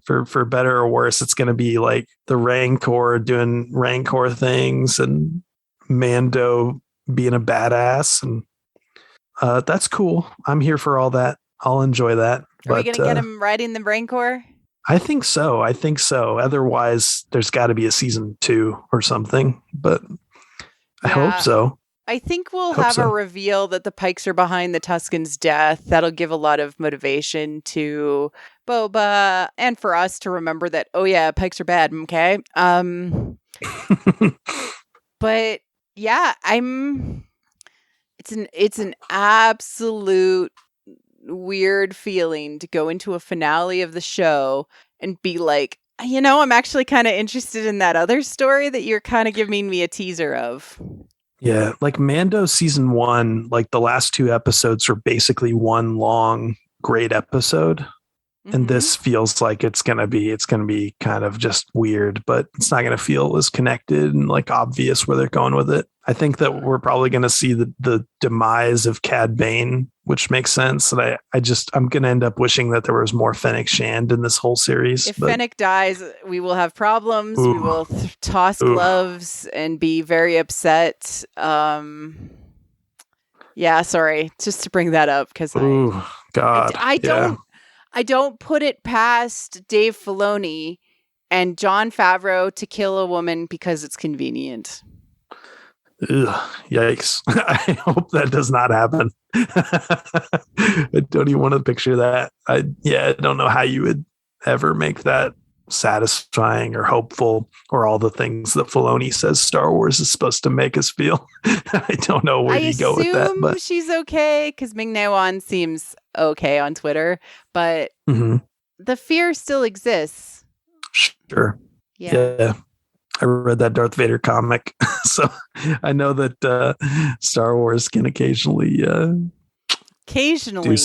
for better or worse. It's going to be like the Rancor doing Rancor things and Mando being a badass. And that's cool. I'm here for all that. I'll enjoy that. Are we going to get him riding the Rancor? I think so. Otherwise, there's got to be a season 2 or something. But I hope so. I think we'll have a reveal that the Pikes are behind the Tusken's death. That'll give a lot of motivation to Boba and for us to remember that, oh yeah, Pikes are bad, okay? But yeah, it's an absolute weird feeling to go into a finale of the show and be like, I'm actually kind of interested in that other story that you're kind of giving me a teaser of. Yeah, like Mando season 1, like the last 2 episodes are basically one long great episode. And this feels like it's gonna be kind of just weird, but it's not gonna feel as connected and like obvious where they're going with it. I think that we're probably gonna see the demise of Cad Bane, which makes sense. And I'm gonna end up wishing that there was more Fennec Shand in this whole series. If Fennec dies, we will have problems. Ooh. We will toss gloves and be very upset. Yeah, sorry, just to bring that up because I don't put it past Dave Filoni and Jon Favreau to kill a woman because it's convenient. Ugh, yikes. I hope that does not happen. I don't even want to picture that. I don't know how you would ever make that satisfying or hopeful or all the things that Filoni says Star Wars is supposed to make us feel. I don't know where you go with that. But she's okay because Ming-Na Wan seems okay on Twitter, but the fear still exists. Sure. Yeah. I read that Darth Vader comic, so I know that Star Wars can occasionally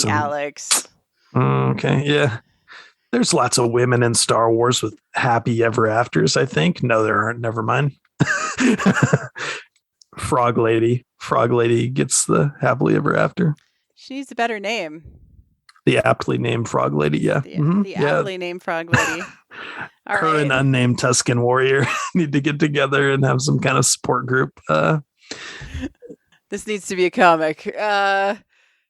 Alex. Okay, yeah. There's lots of women in Star Wars with happy ever afters, I think. No, there aren't. Never mind. Frog Lady. Frog Lady gets the happily ever after. She needs a better name. The aptly named Frog Lady, yeah. The aptly named Frog Lady. Her and unnamed Tusken Warrior need to get together and have some kind of support group. This needs to be a comic. All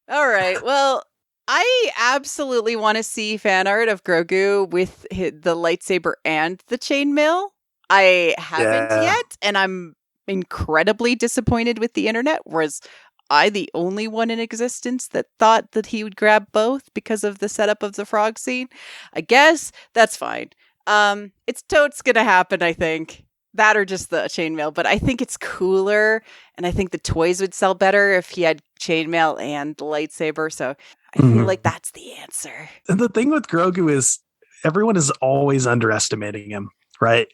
right. Well, I absolutely want to see fan art of Grogu with the lightsaber and the chainmail. I haven't yet, and I'm incredibly disappointed with the internet. Was I the only one in existence that thought that he would grab both because of the setup of the frog scene? I guess that's fine. It's totes gonna happen, I think. That or just the chainmail, but I think it's cooler, and I think the toys would sell better if he had chainmail and the lightsaber, so I feel like that's the answer. And the thing with Grogu is everyone is always underestimating him, right?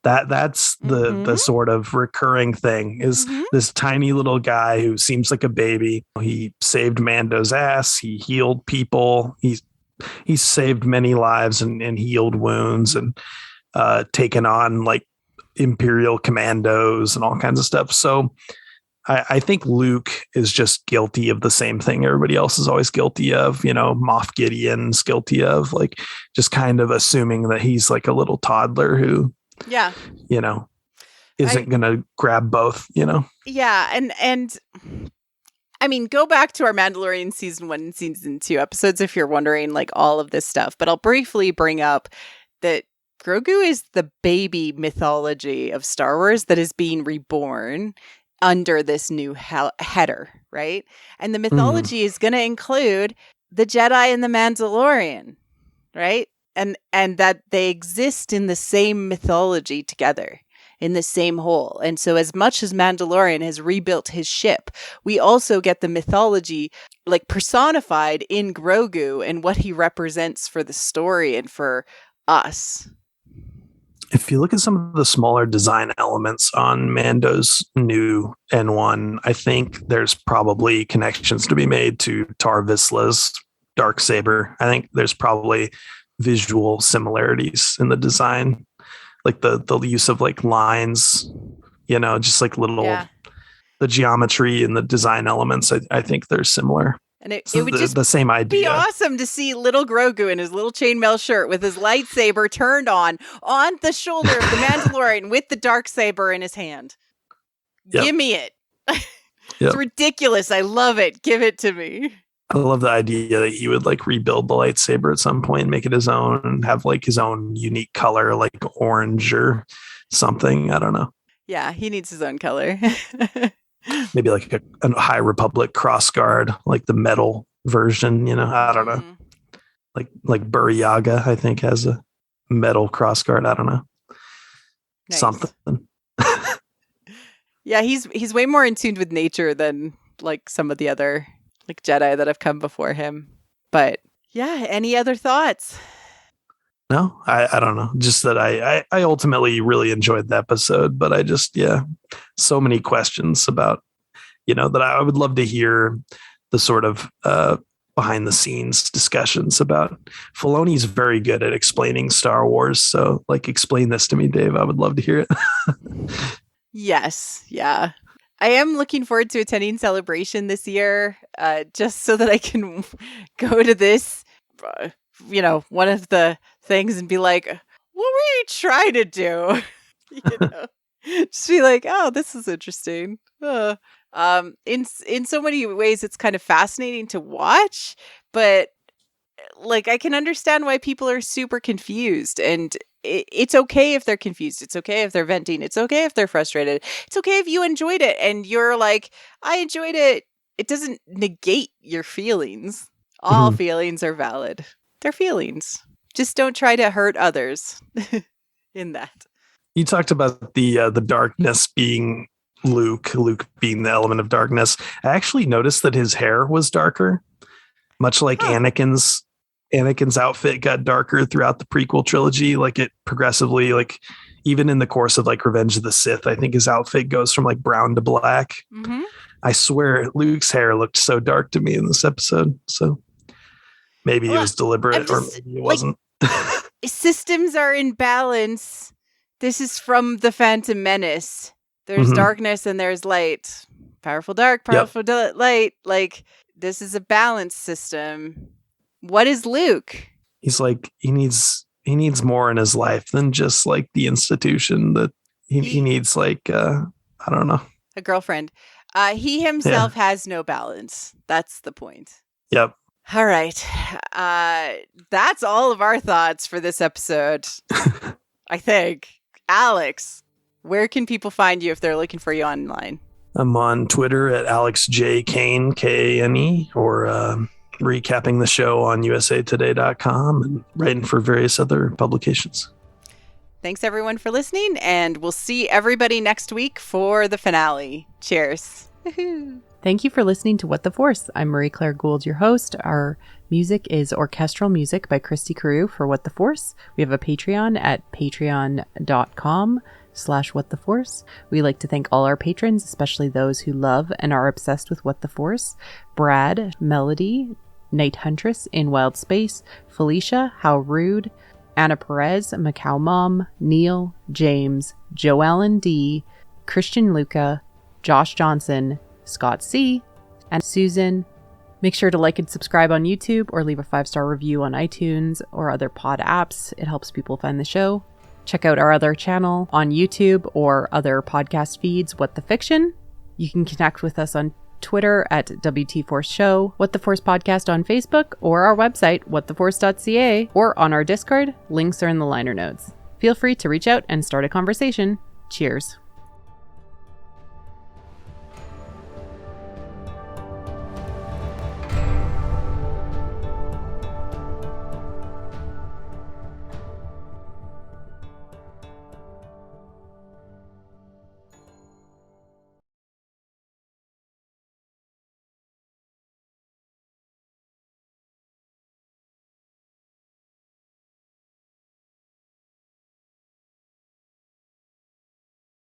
That's the sort of recurring thing is this tiny little guy who seems like a baby. He saved Mando's ass. He healed people. He's saved many lives and healed wounds and taken on like Imperial commandos and all kinds of stuff. So I think Luke is just guilty of the same thing everybody else is always guilty of. Moff Gideon's guilty of, like, just kind of assuming that he's like a little toddler who, isn't going to grab both, Yeah. And I mean, go back to our Mandalorian season 1 and season 2 episodes if you're wondering like all of this stuff, but I'll briefly bring up that Grogu is the baby mythology of Star Wars that is being reborn under this new header, right? And the mythology is going to include the Jedi and the Mandalorian, right? And that they exist in the same mythology together, in the same whole. And so as much as Mandalorian has rebuilt his ship, we also get the mythology like personified in Grogu and what he represents for the story and for us. If you look at some of the smaller design elements on Mando's new N1, I think there's probably connections to be made to Tar Vizsla's dark saber. I think there's probably visual similarities in the design, like the use of like lines, just like little the geometry and the design elements. I think they're similar. And it would just the same idea. Be awesome to see little Grogu in his little chainmail shirt with his lightsaber turned on the shoulder of the Mandalorian with the dark saber in his hand. Yep. Give me it. It's ridiculous. I love it. Give it to me. I love the idea that he would like rebuild the lightsaber at some point, make it his own, and have like his own unique color, like orange or something. I don't know. Yeah, he needs his own color. Maybe like a High Republic crossguard, like the metal version. I don't know. Like Buryaga, I think, has a metal crossguard. I don't know. Nice. Something. Yeah, he's way more in tune with nature than like some of the other like Jedi that have come before him. But yeah, any other thoughts? No, I don't know. Just that I ultimately really enjoyed the episode, but I just, so many questions about, that I would love to hear the sort of behind the scenes discussions about. Filoni's very good at explaining Star Wars. So like, explain this to me, Dave. I would love to hear it. Yes. Yeah. I am looking forward to attending Celebration this year, just so that I can go to this, one of the things and be like, what were you trying to do? Just be like, oh, this is interesting. In so many ways, it's kind of fascinating to watch, but like I can understand why people are super confused, and it's okay if they're confused. It's okay if they're venting. It's okay if they're frustrated. It's okay if you enjoyed it and you're like, I enjoyed it. It doesn't negate your feelings. All feelings are valid. They're feelings. Just don't try to hurt others in that. You talked about the darkness being Luke being the element of darkness. I actually noticed that his hair was darker, much like Anakin's outfit got darker throughout the prequel trilogy. Like it progressively, like even in the course of like Revenge of the Sith, I think his outfit goes from like brown to black. Mm-hmm. I swear Luke's hair looked so dark to me in this episode. So maybe it was deliberate or maybe it wasn't. Systems are in balance. This is from the Phantom Menace. There's darkness and there's light. Powerful dark, powerful light. Like this is a balanced system. What is Luke? He's like, he needs more in his life than just like the institution that he needs like, I don't know. A girlfriend. He himself has no balance. That's the point. Yep. All right. That's all of our thoughts for this episode. I think. Alex, where can people find you if they're looking for you online? I'm on Twitter at AlexJKane, Kane, or recapping the show on usatoday.com and writing for various other publications. Thanks everyone for listening, and we'll see everybody next week for the finale. Cheers. Thank you for listening to What the Force. I'm Marie-Claire Gould, your host. Our music is orchestral music by Christy Carew for What the Force. We have a Patreon at patreon.com/whattheforce. We like to thank all our patrons, especially those who love and are obsessed with What the Force. Brad, Melody, Night Huntress in Wild Space, Felicia, How Rude, Anna Perez, Macau Mom, Neil, James, Joe Allen D, Christian Luca, Josh Johnson, Scott C, and Susan. Make sure to like and subscribe on YouTube or leave a 5-star review on iTunes or other pod apps. It helps people find the show. Check out our other channel on YouTube or other podcast feeds, What the Fiction. You can connect with us on Twitter at WT Force Show, What the Force Podcast on Facebook, or our website, whattheforce.ca, or on our Discord. Links are in the liner notes. Feel free to reach out and start a conversation. Cheers.